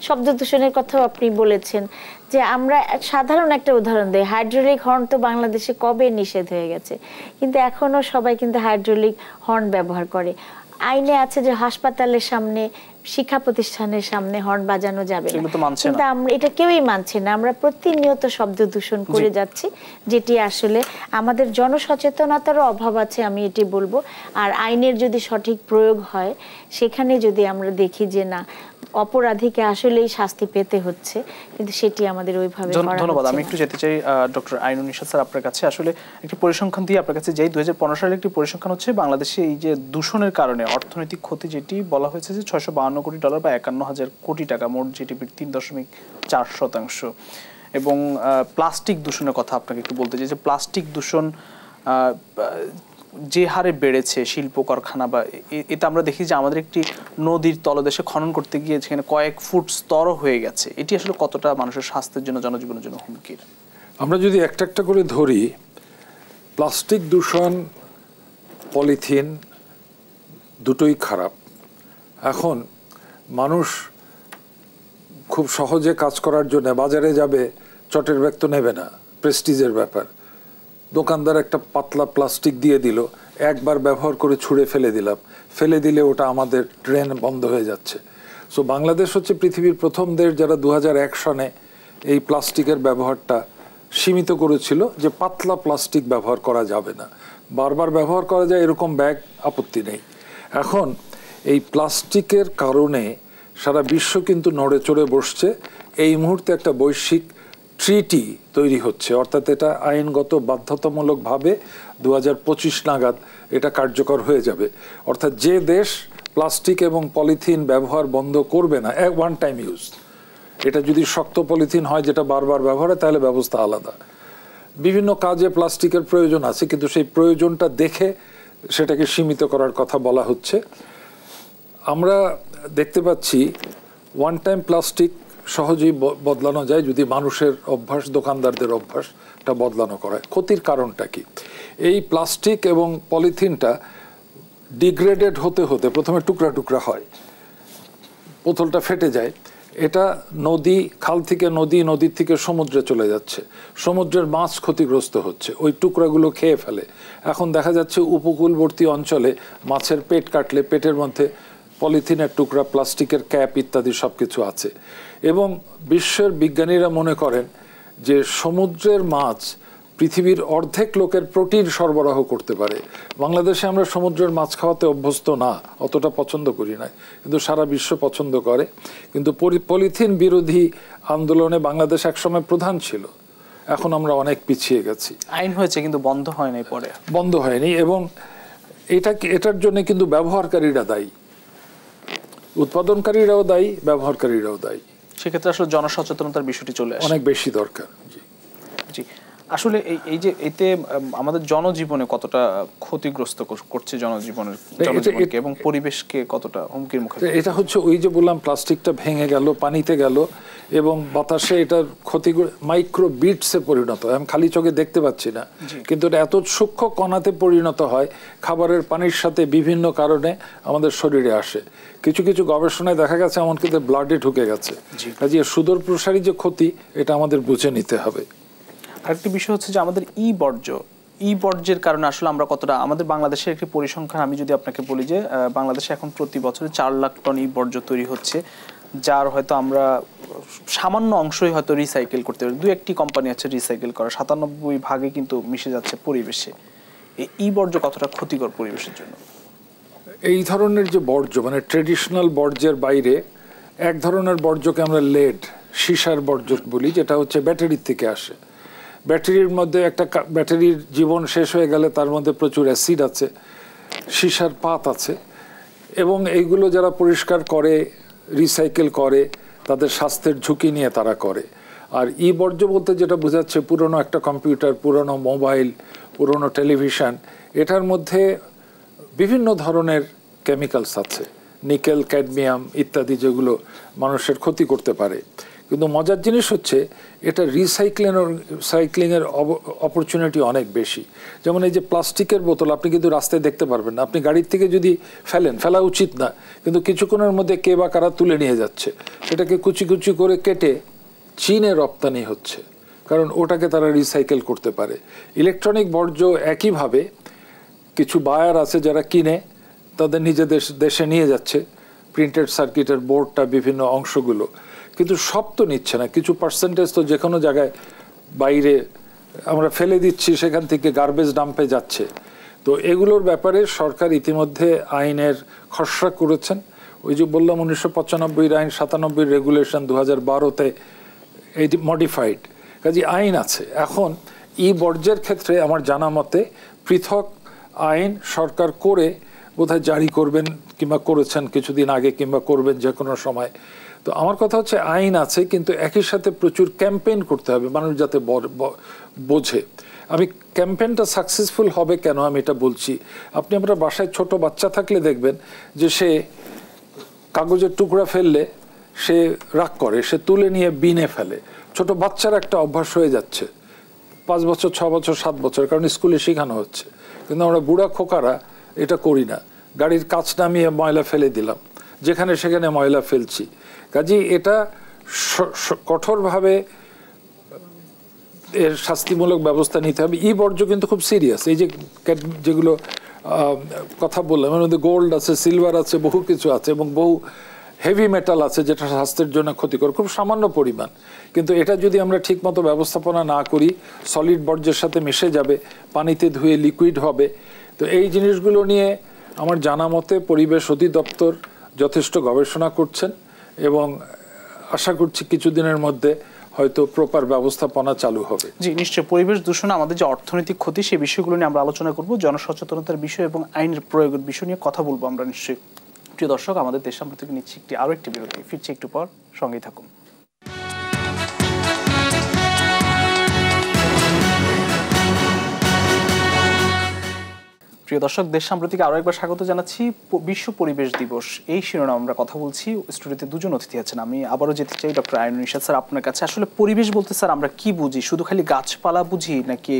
শব্দ দূষণের কথাও আপনি বলেছেন, যে আমরা সাধারণ একটা উদাহরণ দিই, হাইড্রোলিক হর্ন তো বাংলাদেশে কবে নিষেধ হয়ে গেছে, কিন্তু এখনো সবাই কিন্তু হাইড্রোলিক হর্ন ব্যবহার করে। আইনে আছে যে হাসপাতালের সামনে, শিক্ষা প্রতিষ্ঠানের সামনে হর্ন বাজানো যাবে না, কিন্তু আমরা এটা কেউই মানছে না। আমরা প্রতিনিয়ত শব্দ দূষণ করে যাচ্ছি, যেটি আসলে আমাদের জনসচেতনতারও অভাব আছে, আমি এটি বলবো। আর আইনের যদি সঠিক প্রয়োগ হয়, সেখানে যদি আমরা দেখি যে না, অপরাধীকে আসলেই শাস্তি পেতে হচ্ছে, কিন্তু সেটি আমাদের ওইভাবে করা হচ্ছে না। ধন্যবাদ। আমি একটু যেতে চাই ডক্টর আইনুন নিশাত স্যার আপনার কাছে। আসলে একটি পরিসংখ্যান দিয়ে আপনার কাছে যাই। 2015 সালের একটি পরিসংখ্যান হচ্ছে বাংলাদেশে এই যে দূষণের কারণে অর্থনৈতিক ক্ষতি, যেটি বলা হয়েছে যে $652 কোটি বা 51,000 কোটি টাকা, মোট জিডিপির 3.4%। এবং প্লাস্টিক দূষণের কথা আপনাকে একটু বলতে চাই, যে প্লাস্টিক দূষণ যে হারে বেড়েছে শিল্প কারখানা, বা এটা আমরা দেখি যে আমাদের একটি নদীর তলদেশে খনন করতে গিয়ে সেখানে কয়েক ফুট স্তরও হয়ে গেছে। এটি আসলে কতটা মানুষের স্বাস্থ্যের জন্য, জনজীবনের জন্য হুমকির? আমরা যদি একটা একটা করে ধরি, প্লাস্টিক দূষণ, পলিথিন দুটোই খারাপ। এখন মানুষ খুব সহজে কাজ করার জন্য বাজারে যাবে, চটের ব্যাগ তো নেবে না, প্রেস্টিজের ব্যাপার। দোকানদার একটা পাতলা প্লাস্টিক দিয়ে দিল, একবার ব্যবহার করে ছুঁড়ে ফেলে দিলাম, ফেলে দিলে ওটা আমাদের ড্রেন বন্ধ হয়ে যাচ্ছে। সো বাংলাদেশ হচ্ছে পৃথিবীর প্রথম দেশ যারা 2001 সনে এই প্লাস্টিকের ব্যবহারটা সীমিত করেছিল, যে পাতলা প্লাস্টিক ব্যবহার করা যাবে না, বারবার ব্যবহার করা যায় এরকম ব্যাগ আপত্তি নেই। এখন এই প্লাস্টিকের কারণে সারা বিশ্ব কিন্তু নড়ে চড়ে বসছে। এই মুহূর্তে একটা বৈশ্বিক ট্রিটি তৈরি হচ্ছে, অর্থাৎ এটা আইনগত বাধ্যতামূলকভাবে 2025 নাগাদ এটা কার্যকর হয়ে যাবে। অর্থাৎ যে দেশ প্লাস্টিক এবং পলিথিন ব্যবহার বন্ধ করবে না, ওয়ান টাইম ইউজ, এটা যদি শক্ত পলিথিন হয় যেটা বারবার ব্যবহার হয়, তাহলে ব্যবস্থা আলাদা। বিভিন্ন কাজে প্লাস্টিকের প্রয়োজন আছে, কিন্তু সেই প্রয়োজনটা দেখে সেটাকে সীমিত করার কথা বলা হচ্ছে। আমরা দেখতে পাচ্ছি ওয়ান টাইম প্লাস্টিক সহজেই বদলানো যায় যদি মানুষের অভ্যাস, দোকানদারদের অভ্যাসটা বদলানো করা হয়। ক্ষতির কারণটা কি? এই প্লাস্টিক এবং পলিথিনটা ডিগ্রেডেড হতে হতে প্রথমে টুকরা টুকরা হয়, বোতলটা ফেটে যায়, এটা নদী, খাল থেকে নদী, নদীর থেকে সমুদ্রে চলে যাচ্ছে, সমুদ্রের মাছ ক্ষতিগ্রস্ত হচ্ছে, ওই টুকরাগুলো খেয়ে ফেলে। এখন দেখা যাচ্ছে উপকূলবর্তী অঞ্চলে মাছের পেট কাটলে পেটের মধ্যে পলিথিনের টুকরা, প্লাস্টিকের ক্যাপ ইত্যাদি সব কিছু আছে। এবং বিশ্বের বিজ্ঞানীরা মনে করেন যে সমুদ্রের মাছ পৃথিবীর অর্ধেক লোকের প্রোটিন সরবরাহ করতে পারে। বাংলাদেশে আমরা সমুদ্রের মাছ খাওয়াতে অভ্যস্ত না, অতটা পছন্দ করি না, কিন্তু সারা বিশ্ব পছন্দ করে। কিন্তু পলিথিন বিরোধী আন্দোলনে বাংলাদেশ একসময় প্রধান ছিল, এখন আমরা অনেক পিছিয়ে গেছি। আইন হয়েছে কিন্তু বন্ধ হয়নি, পরে বন্ধ হয়নি। এবং এটার জন্য কিন্তু ব্যবহারকারীরা দায়ী, উৎপাদনকারীরাও দায়ী, ব্যবহারকারীরাও দায়ী। সেক্ষেত্রে আসলে জনসচেতনতার বিষয়টি চলে আসে, অনেক বেশি দরকার। জি, আসলে এই যে এতে আমাদের জনজীবনে কতটা ক্ষতিগ্রস্ত করছে, জনজীবনকে এবং পরিবেশকে কতটা হুমকির মুখে? এটা হচ্ছে ওই যে বললাম, প্লাস্টিকটা ভেঙে গেল, পানিতে গেল এবং বাতাসে এটার ক্ষতি মাইক্রো বিটসে পরিণত হয়। আমি খালি চোখে দেখতে পাচ্ছি না, কিন্তু এটা এত সূক্ষ্ম কণাতে পরিণত হয়, খাবারের পানির সাথে বিভিন্ন কারণে আমাদের শরীরে আসে। কিছু কিছু গবেষণায় দেখা গেছে এমনকি ব্লাডে ঢুকে গেছে। কাজে সুদূর প্রসারী যে ক্ষতি, এটা আমাদের বুঝে নিতে হবে। আরেকটি বিষয় হচ্ছে যে আমাদের বর্জ্য ই বর্জ্যের কারণে আসলে আমরা কতটা, আমাদের বাংলাদেশের একটি পরিসংখ্যান আমি যদি আপনাকে বলি যে বাংলাদেশে এখন প্রতি বছরে 4 লাখ টন ই বর্জ্য তৈরি হচ্ছে, যার হয়তো আমরা সামান্য অংশই হয়তো রিসাইকেল করতে পারি। 2-1টি কোম্পানি আছে রিসাইকেল করা, 97% কিন্তু মিশে যাচ্ছে পরিবেশে। এই ই বর্জ্য কতটা ক্ষতিকর পরিবেশের জন্য? এই ধরনের যে বর্জ্য মানে ট্রেডিশনাল বর্জ্যের বাইরে এক ধরনের বর্জ্যকে আমরা লেড সীসার বর্জ্য বলি, যেটা হচ্ছে ব্যাটারির থেকে আসে। ব্যাটারির মধ্যে একটা ব্যাটারির জীবন শেষ হয়ে গেলে তার মধ্যে প্রচুর অ্যাসিড আছে, সীসার পাত আছে, এবং এইগুলো যারা পরিষ্কার করে রিসাইকেল করে তাদের স্বাস্থ্যের ঝুঁকি নিয়ে তারা করে। আর ই বর্জ্য বলতে যেটা বোঝাচ্ছে পুরনো একটা কম্পিউটার, পুরনো মোবাইল, পুরনো টেলিভিশন, এটার মধ্যে বিভিন্ন ধরনের কেমিক্যালস আছে, নিকেল, ক্যাডমিয়াম ইত্যাদি, যেগুলো মানুষের ক্ষতি করতে পারে। কিন্তু মজার জিনিস হচ্ছে এটা রিসাইক্লিংয়ের অপরচুনিটি অনেক বেশি। যেমন এই যে প্লাস্টিকের বোতল আপনি কিন্তু রাস্তায় দেখতে পারবেন না, আপনি গাড়ির থেকে যদি ফেলা উচিত না, কিন্তু কিছুক্ষণের মধ্যে কে বা কারা তুলে নিয়ে যাচ্ছে, সেটাকে কুচি কুচি করে কেটে চীনে রপ্তানি হচ্ছে, কারণ ওটাকে তারা রিসাইকেল করতে পারে। ইলেকট্রনিক বর্জ্য একইভাবে কিছু বায়ার আছে যারা কিনে তাদের নিজেদের দেশে নিয়ে যাচ্ছে, প্রিন্টেড সার্কিটের বোর্ডটা, বিভিন্ন অংশগুলো, কিন্তু সব তো নিচ্ছে না, কিছু পার্সেন্টেজ তো যে কোনো জায়গায় বাইরে আমরা ফেলে দিচ্ছি, সেখান থেকে গার্বেজ ডাম্পে যাচ্ছে। তো এগুলোর ব্যাপারে সরকার ইতিমধ্যে আইনের খসড়া করেছেন। ওই যে বললাম 1995 আইন, 97 রেগুলেশন, 2012-তে এটি মডিফাইড, কাজে আইন আছে। এখন ই বর্জ্যের ক্ষেত্রে আমার জানা মতে পৃথক আইন সরকার করে বোধহয় জারি করবেন, কিংবা করেছেন কিছুদিন আগে, কিংবা করবেন যে কোনো সময়। তো আমার কথা হচ্ছে আইন আছে, কিন্তু একই সাথে প্রচুর ক্যাম্পেইন করতে হবে, মানুষ যাতে বোঝে। আমি ক্যাম্পেইনটা সাকসেসফুল হবে কেন আমি এটা বলছি, আপনি আপনার বাসায় ছোট বাচ্চা থাকলে দেখবেন যে সে কাগজের টুকরা ফেললে সে রাগ করে, সে তুলে নিয়ে বিনে ফেলে। ছোট বাচ্চার একটা অভ্যাস হয়ে যাচ্ছে, 5 বছর, 6 বছর, 7 বছর, কারণ স্কুলে শেখানো হচ্ছে। কিন্তু আমরা বুড়া খোকারা এটা করি না, গাড়ির কাঁচ নামিয়ে ময়লা ফেলে দিলাম, যেখানে সেখানে ময়লা ফেলছি। কাজেই এটা কঠোরভাবে এর শাস্তিমূলক ব্যবস্থা নিতে হবে। ই বর্জ্য কিন্তু খুব সিরিয়াস, এই যে যেগুলো কথা বললাম এর মধ্যে গোল্ড আছে, সিলভার আছে, বহু কিছু আছে, এবং বহু হেভি মেটাল আছে যেটা স্বাস্থ্যের জন্য ক্ষতিকর, খুব সামান্য পরিমাণ। কিন্তু এটা যদি আমরা ঠিকমতো ব্যবস্থাপনা না করি, সলিড বর্জ্যের সাথে মিশে যাবে, পানিতে ধুয়ে লিকুইড হবে। তো এই জিনিসগুলো নিয়ে আমার জানা মতে পরিবেশ অধিদপ্তর যথেষ্ট গবেষণা করছেন, এবং আশা করছি কিছুদিনের মধ্যে হয়তো প্রপার ব্যবস্থাপনা চালু হবে। জি নিশ্চয়ই। পরিবেশ দূষণ আমাদের যে অর্থনৈতিক ক্ষতি, সেই বিষয়গুলো নিয়ে আমরা আলোচনা করব, জনসচেতনতার বিষয় এবং আইনের প্রয়োগের বিষয় নিয়ে কথা বলবো আমরা নিশ্চয়ই। প্রিয় দর্শক, আমাদের দেশ আমরা থেকে নিচ্ছি আরো একটি বিরতি, ফিরছি একটু পর, সঙ্গেই থাকুন। প্রিয় দর্শক, দেশ সাম্প্রতিক আরো একবার স্বাগত জানাচ্ছি। বিশ্ব পরিবেশ দিবস, এই শিরোনামে আমরা কথা বলছি। স্টুডিওতে দুজন অতিথি আছেন। আমি আবারও যেতে চাই ডক্টর আইনুন নিশাত স্যার আপনার কাছে। আসলে পরিবেশ বলতে স্যার আমরা কি বুঝি? শুধু খালি গাছপালা বুঝি, নাকি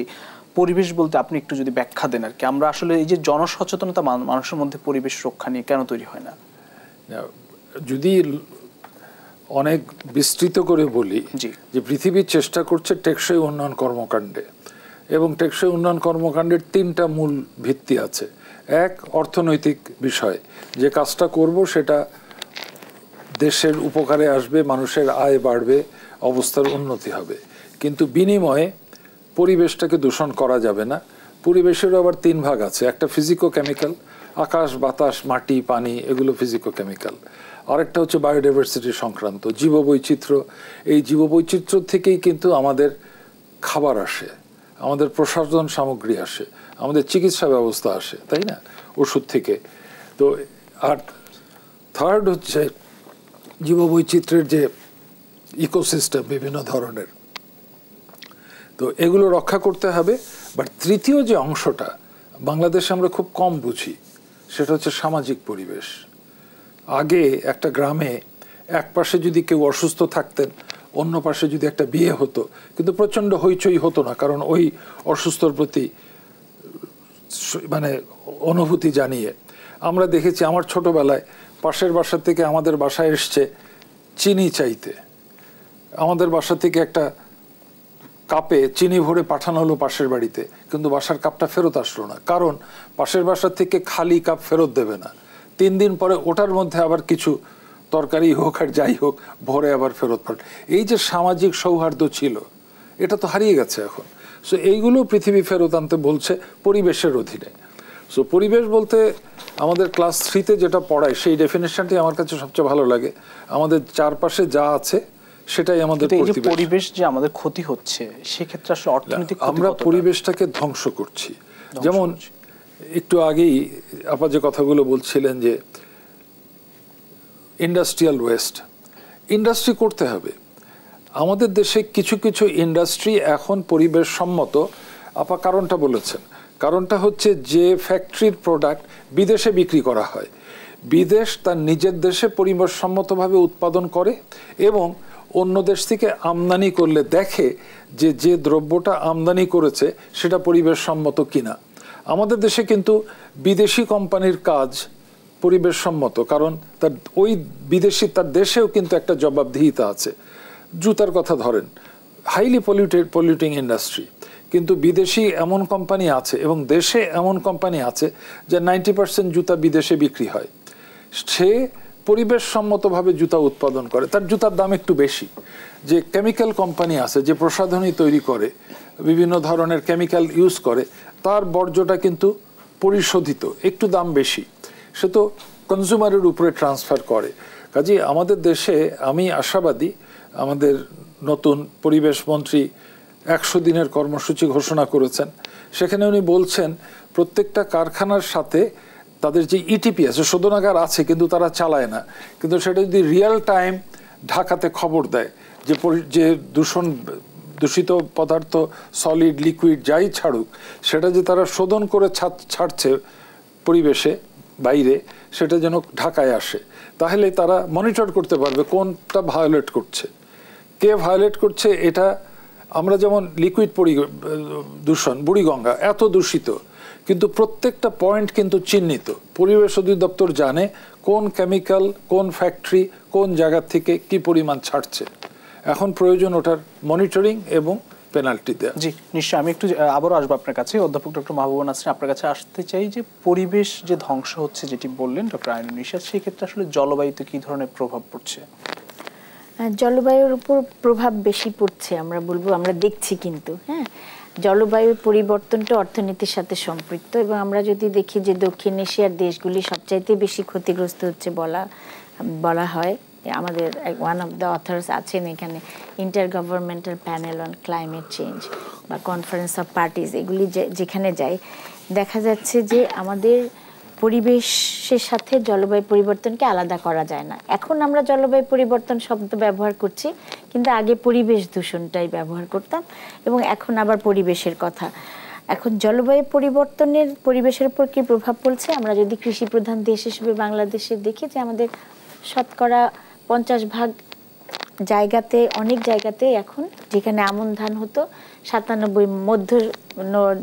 পরিবেশ বলতে আপনি একটু যদি ব্যাখ্যা দেন আর কি। আমরা আসলে এই যে জনসচেতনতা মানুষের মধ্যে পরিবেশ রক্ষা নিয়ে কেন তৈরি হয় না? যদি অনেক বিস্তৃত করে বলি যে পৃথিবীর চেষ্টা করছে টেকসই উন্নয়ন কর্মকাণ্ডে, এবং টেকসই উন্নয়ন কর্মকাণ্ডের 3টা মূল ভিত্তি আছে। এক, অর্থনৈতিক বিষয়, যে কাজটা করব সেটা দেশের উপকারে আসবে, মানুষের আয় বাড়বে, অবস্থার উন্নতি হবে, কিন্তু বিনিময়ে পরিবেশটাকে দূষণ করা যাবে না। পরিবেশেরও আবার 3 ভাগ আছে, একটা ফিজিকো কেমিক্যাল, আকাশ, বাতাস, মাটি, পানি, এগুলো ফিজিকো কেমিক্যাল। আরেকটা হচ্ছে বায়োডাইভার্সিটি সংক্রান্ত, জীববৈচিত্র্য। এই জীববৈচিত্র্য থেকেই কিন্তু আমাদের খাবার আসে, আমাদের প্রসাধন সামগ্রী আসে, আমাদের চিকিৎসা ব্যবস্থা আসে, তাই না, ওষুধ থেকে। তো আর থার্ড হচ্ছে জীববৈচিত্র্যের যে ইকোসিস্টেম বিভিন্ন ধরনের, তো এগুলো রক্ষা করতে হবে। বাট তৃতীয় যে অংশটা বাংলাদেশে আমরা খুব কম বুঝি, সেটা হচ্ছে সামাজিক পরিবেশ। আগে একটা গ্রামে এক পাশে যদি কেউ অসুস্থ থাকতেন, অন্য পাশে যদি একটা বিয়ে হতো, কিন্তু প্রচণ্ড হইচই হতো না, কারণ ওই অসুস্থর প্রতি মানে অনুভূতি জানিয়ে। আমরা দেখেছি আমার ছোটবেলায় পাশের বাসা থেকে আমাদের বাসায় এসছে চিনি চাইতে, আমাদের বাসা থেকে একটা কাপে চিনি ভরে পাঠানো হলো পাশের বাড়িতে, কিন্তু বাসার কাপটা ফেরত আসলো না, কারণ পাশের বাসার থেকে খালি কাপ ফেরত দেবে না। 3 দিন পরে ওটার মধ্যে আবার কিছু তরকারি হোক আর যাই হোক ভরে আবার ফেরত পাঠায়। এই যে সামাজিক সৌহার্দ্য ছিল, এটা তো হারিয়ে গেছে এখন। সো এইগুলো পৃথিবী ফেরত আনতে বলছে পরিবেশের অধীনে। সো পরিবেশ বলতে আমাদের ক্লাস 3-তে যেটা পড়ায় সেই ডেফিনেশনটি আমার কাছে সবচেয়ে ভালো লাগে। আমাদের চারপাশে যা আছে সেটাই আমাদের পরিবেশ। যে আমাদের ক্ষতি হচ্ছে সেক্ষেত্রে আসলে অর্থনৈতিক আমরা পরিবেশটাকে ধ্বংস করছি। যেমন একটু আগেই আপা যে কথাগুলো বলছিলেন যে ইন্ডাস্ট্রিয়াল ওয়েস্ট, ইন্ডাস্ট্রি করতে হবে। আমাদের দেশে কিছু কিছু ইন্ডাস্ট্রি এখন পরিবেশ সম্মত। আপা কারণটা বলেছেন, কারণটা হচ্ছে যে ফ্যাক্টরির প্রোডাক্ট বিদেশে বিক্রি করা হয়, বিদেশ তার নিজের দেশে পরিবেশসম্মতভাবে উৎপাদন করে এবং অন্য দেশ থেকে আমদানি করলে দেখে যে যে দ্রব্যটা আমদানি করেছে সেটা পরিবেশসম্মত কিনা। আমাদের দেশে কিন্তু বিদেশি কোম্পানির কাজ পরিবেশসম্মত, কারণ তার ওই বিদেশি তার দেশেও কিন্তু একটা জবাবদিহিতা আছে। জুতার কথা ধরেন, হাইলি পলিউটিং ইন্ডাস্ট্রি, কিন্তু বিদেশি এমন কোম্পানি আছে এবং দেশে এমন কোম্পানি আছে যে 90% জুতা বিদেশে বিক্রি হয়। সে পরিবেশসম্মতভাবে জুতা উৎপাদন করে, তার জুতার দাম একটু বেশি। যে কেমিক্যাল কোম্পানি আছে যে প্রসাধনী তৈরি করে, বিভিন্ন ধরনের কেমিক্যাল ইউজ করে, তার বর্জ্যটা কিন্তু পরিশোধিত, একটু দাম বেশি, সে তো কনজিউমারের উপরে ট্রান্সফার করে। কাজেই আমাদের দেশে আমি আশাবাদী, আমাদের নতুন পরিবেশ মন্ত্রী 100 দিনের কর্মসূচি ঘোষণা করেছেন। সেখানে উনি বলছেন প্রত্যেকটা কারখানার সাথে তাদের যে ইটিপি আছে, শোধনাগার আছে কিন্তু তারা চালায় না, কিন্তু সেটা যদি রিয়েল টাইম ঢাকাতে খবর দেয় যে দূষিত পদার্থ সলিড লিকুইড যাই ছাড়ুক, সেটা যে তারা শোধন করে ছাড়ছে পরিবেশে বাইরে, সেটা যেন ঢাকায় আসে, তাহলে তারা মনিটর করতে পারবে কোনটা ভায়োলেট করছে, কে ভায়োলেট করছে। এটা আমরা যেমন লিকুইড দূষণ, বুড়িগঙ্গা এত দূষিত, কিন্তু প্রত্যেকটা পয়েন্ট কিন্তু চিহ্নিত। পরিবেশ অধিদপ্তর জানে কোন কেমিক্যাল, কোন ফ্যাক্টরি, কোন জায়গা থেকে কি পরিমাণ ছাড়ছে। এখন প্রয়োজন ওটার মনিটরিং এবং পেনাল্টি দেওয়া। জি নিশ্চয়ই। আমি একটু আবারও আসবো আপনার কাছে, অধ্যাপক ডক্টর মাহবুবা নাসরিন, আপনার কাছে আসতে চাই যে পরিবেশ যে ধ্বংস হচ্ছে যেটি বললেন ডক্টর আইনুন নিশাত, সেই ক্ষেত্রে আসলে জলবায়ুতে কি ধরনের প্রভাব পড়ছে? জলবায়ুর উপর প্রভাব বেশি পড়ছে আমরা বলবো, আমরা দেখছি কিন্তু। হ্যাঁ, জলবায়ুর পরিবর্তনটা অর্থনীতির সাথে সম্পৃক্ত, এবং আমরা যদি দেখি যে দক্ষিণ এশিয়ার দেশগুলি সবচাইতে বেশি ক্ষতিগ্রস্ত হচ্ছে বলা হয়। আমাদের ওয়ান অফ দ্য অথর্স আছেন এখানে, inter governmental panel on climate change বা কনফারেন্স অফ পার্টিজ, এগুলি যেখানে যায় দেখা যাচ্ছে যে আমাদের পরিবেশের সাথে জলবায়ু পরিবর্তনকে আলাদা করা যায় না। এখন আমরা জলবায়ু পরিবর্তন শব্দ ব্যবহার করছি, কিন্তু আগে পরিবেশ দূষণটাই ব্যবহার করতাম, এবং এখন আবার পরিবেশের কথা। এখন জলবায়ু পরিবর্তনের পরিবেশের উপর কী প্রভাব পড়ছে, আমরা যদি কৃষি প্রধান দেশ হিসেবে বাংলাদেশে দেখি যে আমাদের শতকরা 50% জায়গাতে, অনেক জায়গাতে এখন যেখানে আমন ধান হতো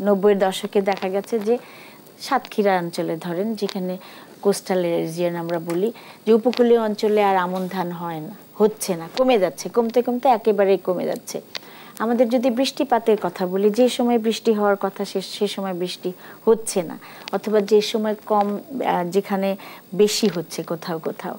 90-এর দশকে দেখা গেছে যে সাতক্ষীরা অঞ্চলে ধরেন, যেখানে কোস্টাল রিজিয়ন আমরা বলি, যে উপকূলীয় অঞ্চলে আর আমন ধান হয় না, হচ্ছে না, কমে যাচ্ছে, কমতে কমতে একেবারেই কমে যাচ্ছে। আমাদের যদি বৃষ্টিপাতের কথা বলি, যে সময় বৃষ্টি হওয়ার কথা সে সময় বৃষ্টি হচ্ছে না, অথবা যে সময় কম যেখানে বেশি হচ্ছে কোথাও কোথাও।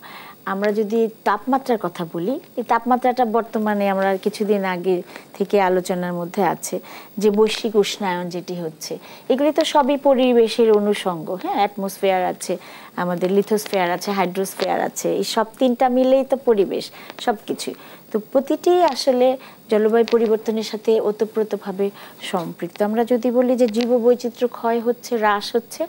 আমরা যদি তাপমাত্রার কথা বলি, এই তাপমাত্রাটা বর্তমানে আমরা কিছুদিন আগে থেকে আলোচনার মধ্যে আছে যে বৈশ্বিক উষ্ণায়ন যেটি হচ্ছে, এগুলি তো সবই পরিবেশের অনুষঙ্গ। হ্যাঁ, অ্যাটমসফিয়ার আছে, আমাদের লিথোস্ফিয়ার আছে, হাইড্রোস্ফিয়ার আছে, এই সব তিনটা মিলেই তো পরিবেশ, সব কিছুই। তো প্রতিটি আসলে জলবায়ু পরিবর্তনের সাথে ওতপ্রোতভাবে সম্পৃক্ত। আমরা যদি বলি যে জীববৈচিত্র্য ক্ষয় হচ্ছে, হ্রাস হচ্ছে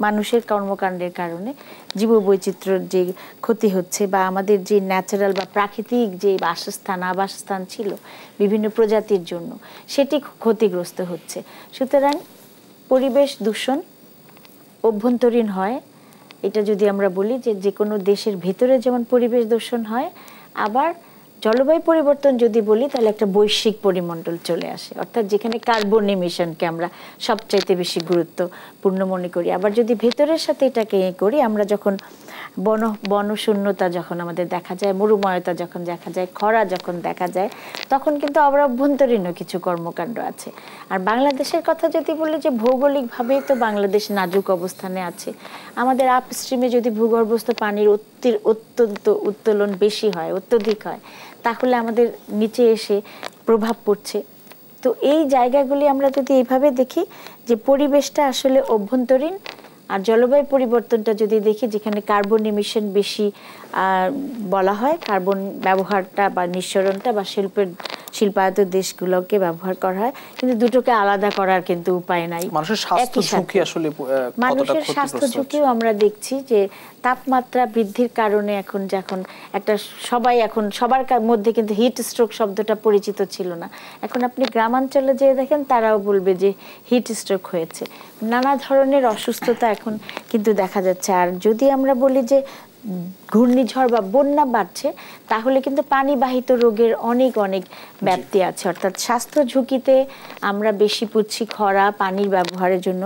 মানুষের কর্মকাণ্ডের কারণে, জীববৈচিত্র্যের যে ক্ষতি হচ্ছে, বা আমাদের যে ন্যাচারাল বা প্রাকৃতিক যে আবাসস্থান ছিল বিভিন্ন প্রজাতির জন্য, সেটি ক্ষতিগ্রস্ত হচ্ছে। সুতরাং পরিবেশ দূষণ অভ্যন্তরীণ হয়, এটা যদি আমরা বলি যে কোনো দেশের ভেতরে যেমন পরিবেশ দূষণ হয়, আবার জলবায়ু পরিবর্তন যদি বলি তাহলে একটা বৈশ্বিক পরিমণ্ডল চলে আসে, অর্থাৎ যেখানে কার্বন এমিশনকে আমরা সবচাইতে বেশি গুরুত্বপূর্ণ মনে করি। আবার যদি ভেতরের সাথে এটাকে করি, আমরা যখন বনশূন্যতা যখন আমাদের দেখা যায়, মরুময়তা যখন দেখা যায়, খরা যখন দেখা যায়, তখন কিন্তু আবার অভ্যন্তরীণও কিছু কর্মকাণ্ড আছে। আর বাংলাদেশের কথা যদি বলি, যে ভৌগোলিকভাবেই তো বাংলাদেশ নাজুক অবস্থানে আছে। আমাদের আপস্ট্রিমে যদি ভূগর্ভস্থ পানির অত্যন্ত উত্তোলন বেশি হয়, অত্যধিক হয়, তাহলে আমাদের নিচে এসে প্রভাব পড়ছে। তো এই জায়গাগুলি আমরা যদি এইভাবে দেখি যে পরিবেশটা আসলে অভ্যন্তরীণ, আর জলবায়ু পরিবর্তনটা যদি দেখি যেখানে কার্বন এমিশন বেশি বলা হয়, কার্বন ব্যবহারটা বা নিঃসরণটা বা শিল্পায়ত দেশগুলোকে ব্যবহার করা হয়, কিন্তু দুটোকে আলাদা করার কিন্তু উপায় নাই। মানুষের স্বাস্থ্য ঝুঁকি আসলে মানুষের স্বাস্থ্য ঝুঁকিও আমরা দেখছি যে তাপমাত্রা বৃদ্ধির কারণে এখন যখন সবার মধ্যে কিন্তু হিট স্ট্রোক শব্দটা পরিচিত ছিল না, এখন আপনি গ্রামাঞ্চলে যেয়ে দেখেন তারাও বলবে যে হিট স্ট্রোক হয়েছে। নানা ধরনের অসুস্থতা এখন কিন্তু দেখা যাচ্ছে। আর যদি আমরা বলি যে ঘূর্ণিঝড় বা বন্যা বাড়ছে, তাহলে কিন্তু পানিবাহিত রোগের অনেক ব্যাপ্তি আছে। অর্থাৎ স্বাস্থ্য ঝুঁকিতে আমরা বেশি পড়ছি খরা, পানির ব্যবহারের জন্য।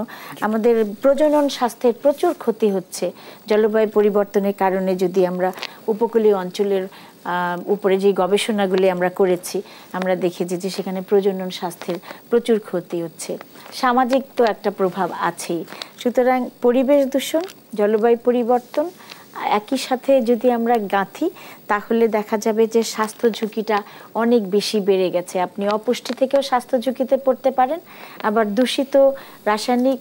আমাদের প্রজনন স্বাস্থ্যের প্রচুর ক্ষতি হচ্ছে জলবায়ু পরিবর্তনের কারণে। যদি আমরা উপকূলীয় অঞ্চলের উপরে যে গবেষণাগুলি আমরা করেছি, আমরা দেখেছি যে সেখানে প্রজনন স্বাস্থ্যের প্রচুর ক্ষতি হচ্ছে। সামাজিক তো একটা প্রভাব আছেই। সুতরাং পরিবেশ দূষণ, জলবায়ু পরিবর্তন একই সাথে যদি আমরা গাঁথি, তাহলে দেখা যাবে যে স্বাস্থ্য ঝুঁকিটা অনেক বেশি বেড়ে গেছে। আপনি অপুষ্টি থেকেও স্বাস্থ্য ঝুঁকিতে পড়তে পারেন, আবার দূষিত রাসায়নিক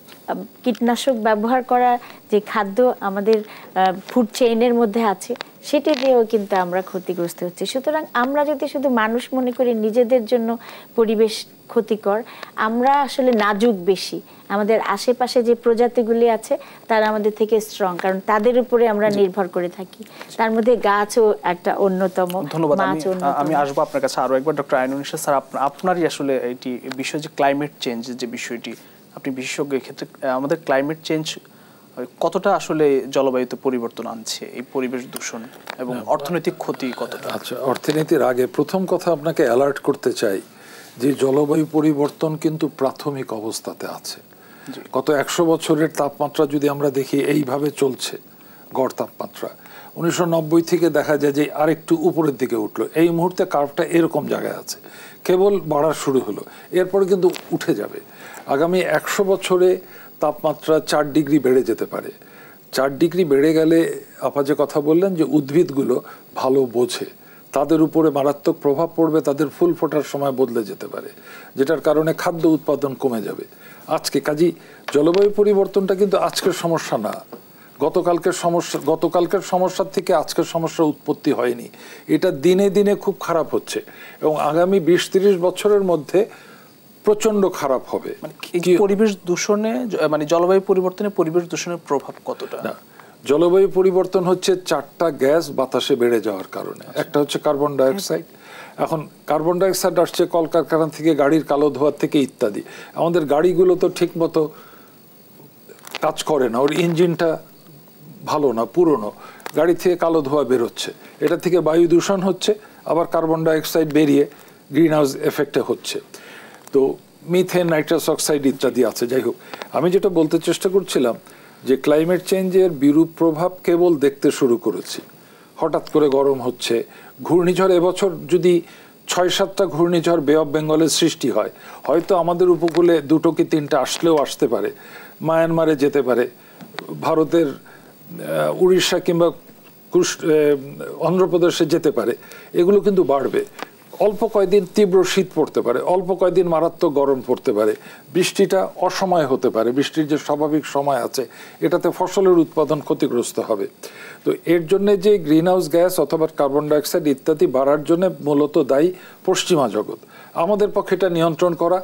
কীটনাশক ব্যবহার করা যে খাদ্য আমাদের ফুড চেইনের মধ্যে আছে, সেটি দিয়েও কিন্তু আমরা ক্ষতিগ্রস্ত হচ্ছি। সুতরাং আমরা যদি শুধু মানুষ মনে করি নিজেদের জন্য পরিবেশ ক্ষতিকর, আমরা আসলে নাজুক বেশি। আমাদের আশেপাশে যে প্রজাতিগুলি আছে তারা আমাদের থেকে স্ট্রং, কারণ তাদের উপরে আমরা নির্ভর করে থাকি। তার মধ্যে গাছও একটা অন্যতম। ধন্যবাদ। আমি আসবো আপনার কাছে আরো একবার। ডক্টর আইনুন্নেছা স্যার, আপনারই আসলে এটি বিষয় যে ক্লাইমেট চেঞ্জ যে বিষয়টি, আপনি বিশেষজ্ঞ ক্ষেত্রে আমাদের ক্লাইমেট চেঞ্জ কতটা আসলে জলবায়ুতে পরিবর্তন আনছে, এই পরিবেশ দূষণ এবং অর্থনৈতিক ক্ষতি কতটা? আচ্ছা, অর্থনীতির আগে প্রথম কথা আপনাকে অ্যালার্ট করতে চাই যে জলবায়ু পরিবর্তন কিন্তু প্রাথমিক অবস্থাতে আছে। গত 100 বছরের তাপমাত্রা যদি আমরা দেখি এইভাবে চলছে, গড় তাপমাত্রা 1990 থেকে দেখা যায় যে আরেকটু উপরের দিকে উঠলো। এই মুহূর্তে কার্ভটা এরকম জায়গায় আছে, কেবল বাড়া শুরু হলো, এরপরে কিন্তু উঠে যাবে। আগামী 100 বছরে তাপমাত্রা 4 ডিগ্রি বেড়ে যেতে পারে। 4 ডিগ্রি বেড়ে গেলে আপা যে কথা বললেন যে উদ্ভিদগুলো ভালো বোঝে, তাদের উপরে মারাত্মক প্রভাব পড়বে, তাদের ফুল ফোটার সময় বদলে যেতে পারে, যেটার কারণে খাদ্য উৎপাদন কমে যাবে। আজকে কাজী জলবায়ু পরিবর্তনটা কিন্তু আজকের সমস্যা না, গতকালকের সমস্যার থেকে আজকের সমস্যার উৎপত্তি হয়নি। এটা দিনে দিনে খুব খারাপ হচ্ছে এবং আগামী 20-30 বছরের মধ্যে প্রচন্ড খারাপ হবে। পরিবেশ দূষণে মানে জলবায়ু পরিবর্তনে পরিবেশ দূষণের প্রভাব কতটা? না, জলবায়ু পরিবর্তন হচ্ছে 4টা গ্যাস বাতাসে বেড়ে যাওয়ার কারণে। একটা হচ্ছে কার্বন ডাইঅক্সাইড। এখন কার্বন ডাইঅক্সাইড আসছে কলকারখানা থেকে, গাড়ির কালো ধোঁয়ার থেকে ইত্যাদি। আমাদের গাড়িগুলো তো ঠিক মতো কাজ করে না, ওর ইঞ্জিনটা ভালো না, পুরনো, গাড়ি থেকে কালো ধোঁয়া বেরোচ্ছে, এটা থেকে বায়ু দূষণ হচ্ছে, আবার কার্বন ডাইঅক্সাইড বেরিয়ে গ্রিন হাউস এফেক্টে হচ্ছে। তো মিথেন, নাইট্রাস অক্সাইড ইত্যাদি আছে। যাই হোক, আমি যেটা বলতে চেষ্টা করছিলাম যে ক্লাইমেট চেঞ্জের বিরূপ প্রভাব কেবল দেখতে শুরু করেছি। হঠাৎ করে গরম হচ্ছে, ঘূর্ণিঝড় এবছর যদি 6-7টা ঘূর্ণিঝড় বে অফ বেঙ্গলের সৃষ্টি হয়, হয়তো আমাদের উপকূলে 2টো কি 3টা আসলেও আসতে পারে, মায়ানমারে যেতে পারে, ভারতের উড়িষ্যা কিংবা অন্ধ্রপ্রদেশে যেতে পারে। এগুলো কিন্তু বাড়বে। অল্প কয়েকদিন তীব্র শীত পড়তে পারে, অল্প কয়েকদিন মারাত্মক গরম পড়তে পারে, বৃষ্টিটা অসময় হতে পারে, বৃষ্টির যে স্বাভাবিক সময় আছে এটাতে ফসলের উৎপাদন ক্ষতিগ্রস্ত হবে। তো এর জন্য যে গ্রিন হাউস গ্যাস অথবা কার্বন ডাইঅক্সাইড ইত্যাদি বাড়ার জন্য মূলত দায়ী পশ্চিমা জগৎ। আমাদের পক্ষে এটা নিয়ন্ত্রণ করা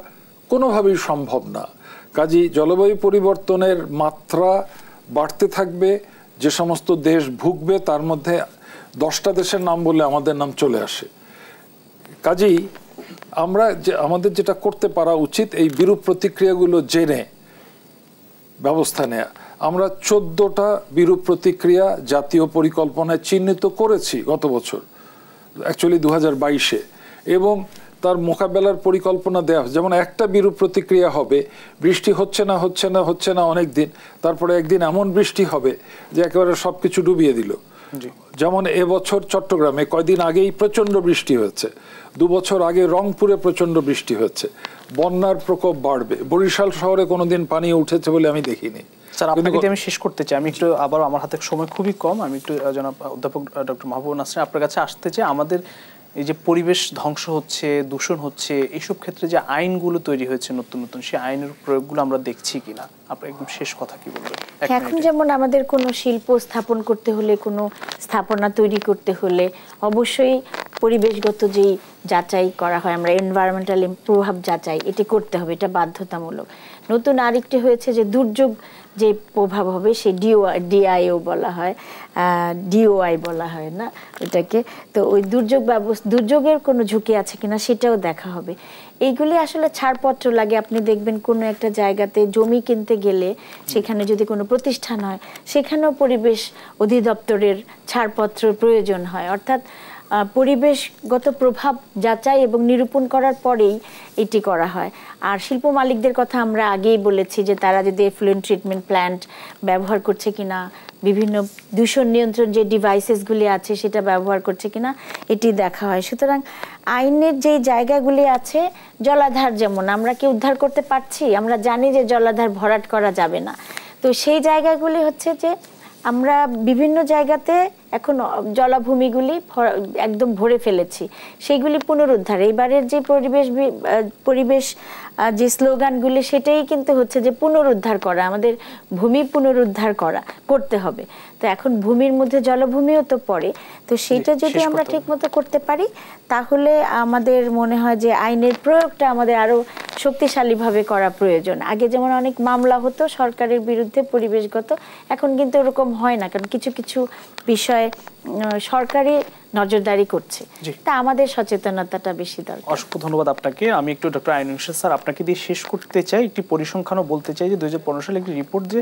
কোনোভাবেই সম্ভব না। কাজেই জলবায়ু পরিবর্তনের মাত্রা বাড়তে থাকবে, যে সমস্ত দেশ ভুগবে তার মধ্যে 10টা দেশের নাম বললে আমাদের নাম চলে আসে। কাজেই আমাদের যেটা করতে পারা উচিত, এই বিরূপ প্রতিক্রিয়াগুলো জেনে ব্যবস্থা নেয়া। আমরা 14টা বিরূপ প্রতিক্রিয়া জাতীয় পরিকল্পনায় চিহ্নিত করেছি গত বছর, অ্যাকচুয়ালি 2022-এ, এবং তার মোকাবেলার পরিকল্পনা দেওয়া হয়। যেমন একটা বিরূপ প্রতিক্রিয়া হবে, বৃষ্টি হচ্ছে না অনেক দিন, তারপরে একদিন এমন বৃষ্টি হবে যে একেবারে সবকিছু ডুবিয়ে দিল। যেমন এবছর চট্টগ্রামে কয়দিন আগেই প্রচন্ড বৃষ্টি হয়েছে, 2 বছর আগে রংপুরে প্রচন্ড বৃষ্টি হয়েছে, বন্যার প্রকোপ বাড়বে। বরিশাল শহরে কোনোদিন পানি উঠেছে বলে আমি দেখিনি। স্যার, আপনাকে আমি শেষ করতে চাই, আমি একটু আবার আমার হাতে সময় খুবই কম, আমি একটু জনাব অধ্যাপক ডক্টর মাহবুবুন নাসরিন আপনার কাছে আসতে চাই। আমাদের এই যে পরিবেশ ধ্বংস হচ্ছে, দূষণ হচ্ছে, এইসব ক্ষেত্রে যে আইনগুলো তৈরি হয়েছে নতুন নতুন, সেই আইনের প্রয়োগগুলো আমরা দেখছি কিনা, আপনার একদম শেষ কথা কি বলবেন? এখন যেমন আমাদের কোনো শিল্প স্থাপন করতে হলে, কোনো স্থাপনা তৈরি করতে হলে অবশ্যই পরিবেশগত যেই যাচাই করা হয়, আমরা এনভায়রনমেন্টাল প্রভাব যাচাই এটি করতে হবে, এটা বাধ্যতামূলক। নতুন আরেকটি হয়েছে যে দুর্যোগ যে প্রভাব হবে, সেই ডিআইও বলা হয়, ডিওআই বলা হয় না এটাকে। তো ওই দুর্যোগের কোনো ঝুঁকি আছে কিনা সেটাও দেখা হবে। এইগুলি আসলে ছাড়পত্র লাগে। আপনি দেখবেন কোনো একটা জায়গাতে জমি কিনতে গেলে সেখানে যদি কোনো প্রতিষ্ঠান হয়, সেখানেও পরিবেশ অধিদপ্তরের ছাড়পত্র প্রয়োজন হয়। অর্থাৎ পরিবেশগত প্রভাব যাচাই এবং নিরূপণ করার পরেই এটি করা হয়। আর শিল্প মালিকদের কথা আমরা আগেই বলেছি যে তারা যদি এফ্লুয়েন্ট ট্রিটমেন্ট প্ল্যান্ট ব্যবহার করছে কিনা, বিভিন্ন দূষণ নিয়ন্ত্রণ যে ডিভাইসেসগুলি আছে সেটা ব্যবহার করছে কিনা এটি দেখা হয়। সুতরাং আইনের যে জায়গাগুলি আছে, জলাধার যেমন আমরা কি উদ্ধার করতে পারছি, আমরা জানি যে জলাধার ভরাট করা যাবে না, তো সেই জায়গাগুলি হচ্ছে যে আমরা বিভিন্ন জায়গাতে এখন জলাভূমিগুলি একদম ভরে ফেলেছি, সেইগুলি পুনরুদ্ধার। এইবারের যে পরিবেশ যে স্লোগানগুলি সেটাই কিন্তু হচ্ছে যে পুনরুদ্ধার করা, আমাদের ভূমি পুনরুদ্ধার করতে হবে। তো এখন ভূমির মধ্যে জলভূমিও তো পড়ে, তো সেটা যদি আমরা ঠিকমতো করতে পারি তাহলে আমাদের মনে হয় যে আইনের প্রয়োগটা আমাদের আরো শক্তিশালীভাবে করা প্রয়োজন। আগে যেমন অনেক মামলা হতো সরকারের বিরুদ্ধে পরিবেশগত, এখন কিন্তু ওরকম হয় না, কারণ কিছু কিছু বিষয়ে সরকারি নজরদারি করছে, তা আমাদের সচেতনতাটা বেশি দরকার। অসংখ্য ধন্যবাদ আপনাকে। আমি একটু ডক্টর আইনুল ইরশাদ স্যার আপনাকে দিয়ে শেষ করতে চাই, একটি পরিসংখ্যানও বলতে চাই যে 2015 সালে একটি রিপোর্ট যে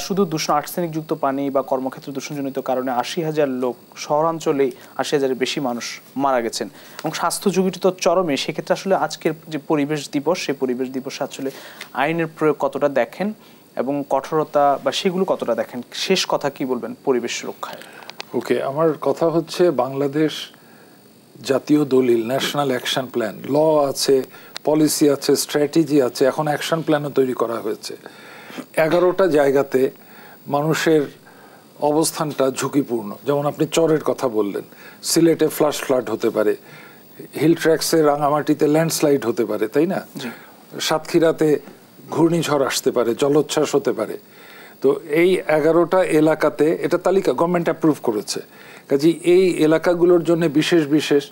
শুধু দূষণ আর্সেনিকযুক্ত পানি বা কর্মক্ষেত্রে দূষণজনিত কারণে 80,000 লোক, শহরাঞ্চলেই 80,000-এর বেশি মানুষ মারা গেছেন এবং স্বাস্থ্য ঝুঁকিটা তো চরমে। সেক্ষেত্রে আসলে আজকের যে পরিবেশ দিবস, সেই পরিবেশ দিবসে আসলে আইনের প্রয়োগ কতটা দেখেন এবং কঠোরতা বা সেগুলো কতটা দেখেন? শেষ কথা কি বলবেন পরিবেশ রক্ষায়? ওকে, আমার কথা হচ্ছে বাংলাদেশ জাতীয় দলিল, ন্যাশনাল অ্যাকশন প্ল্যান, ল আছে, পলিসি আছে, স্ট্র্যাটেজি আছে, এখন অ্যাকশন প্ল্যানও তৈরি করা হয়েছে। 11টা জায়গাতে মানুষের অবস্থানটা ঝুঁকিপূর্ণ। যেমন আপনি চরের কথা বললেন, সিলেটে ফ্লাশ ফ্লাড হতে পারে, হিল ট্র্যাক্সে রাঙামাটিতে ল্যান্ডস্লাইড হতে পারে, তাই না? সাতক্ষীরাতে ঘূর্ণিঝড় আসতে পারে, জলোচ্ছ্বাস হতে পারে। তো এই 11টা এলাকাতে, এটা তালিকা গভর্নমেন্ট অ্যাপ্রুভ করেছে, কাজে এই এলাকাগুলোর জন্য বিশেষ বিশেষ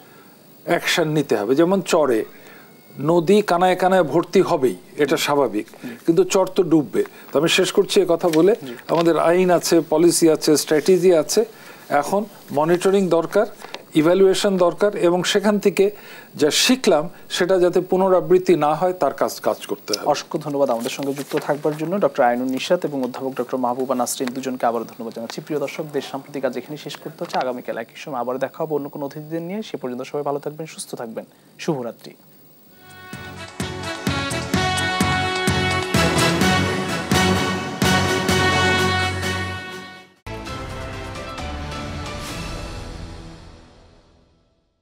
অ্যাকশন নিতে হবে। যেমন চরে নদী কানায় কানায় ভর্তি হবেই, এটা স্বাভাবিক, কিন্তু চর তো ডুববে। তো আমি শেষ করছি এ কথা বলে, আমাদের আইন আছে, পলিসি আছে, স্ট্র্যাটেজি আছে, এখন মনিটরিং দরকার, ইভ্যালুয়েশন দরকার, এবং সেখান থেকে যা শিখলাম সেটা যাতে পুনরাবৃত্তি না হয় তার কাজ করতে হবে। অসংখ্য ধন্যবাদ আমাদের সঙ্গে যুক্ত থাকবার জন্য ডক্টর আইনুল ইরশাদ এবং অধ্যাপক ডক্টর মাহবুবা নাসরিন, দুজনকে আবার ধন্যবাদ জানাচ্ছি। প্রিয় দর্শক, দেশ সাম্প্রতিক আজ এখানে শেষ করতে হচ্ছে। আগামীকাল একই সময় আবার দেখা হবে অন্য কোনো অতিথিদের নিয়ে। সে পর্যন্ত সবাই ভালো থাকবেন, সুস্থ থাকবেন। শুভরাত্রি।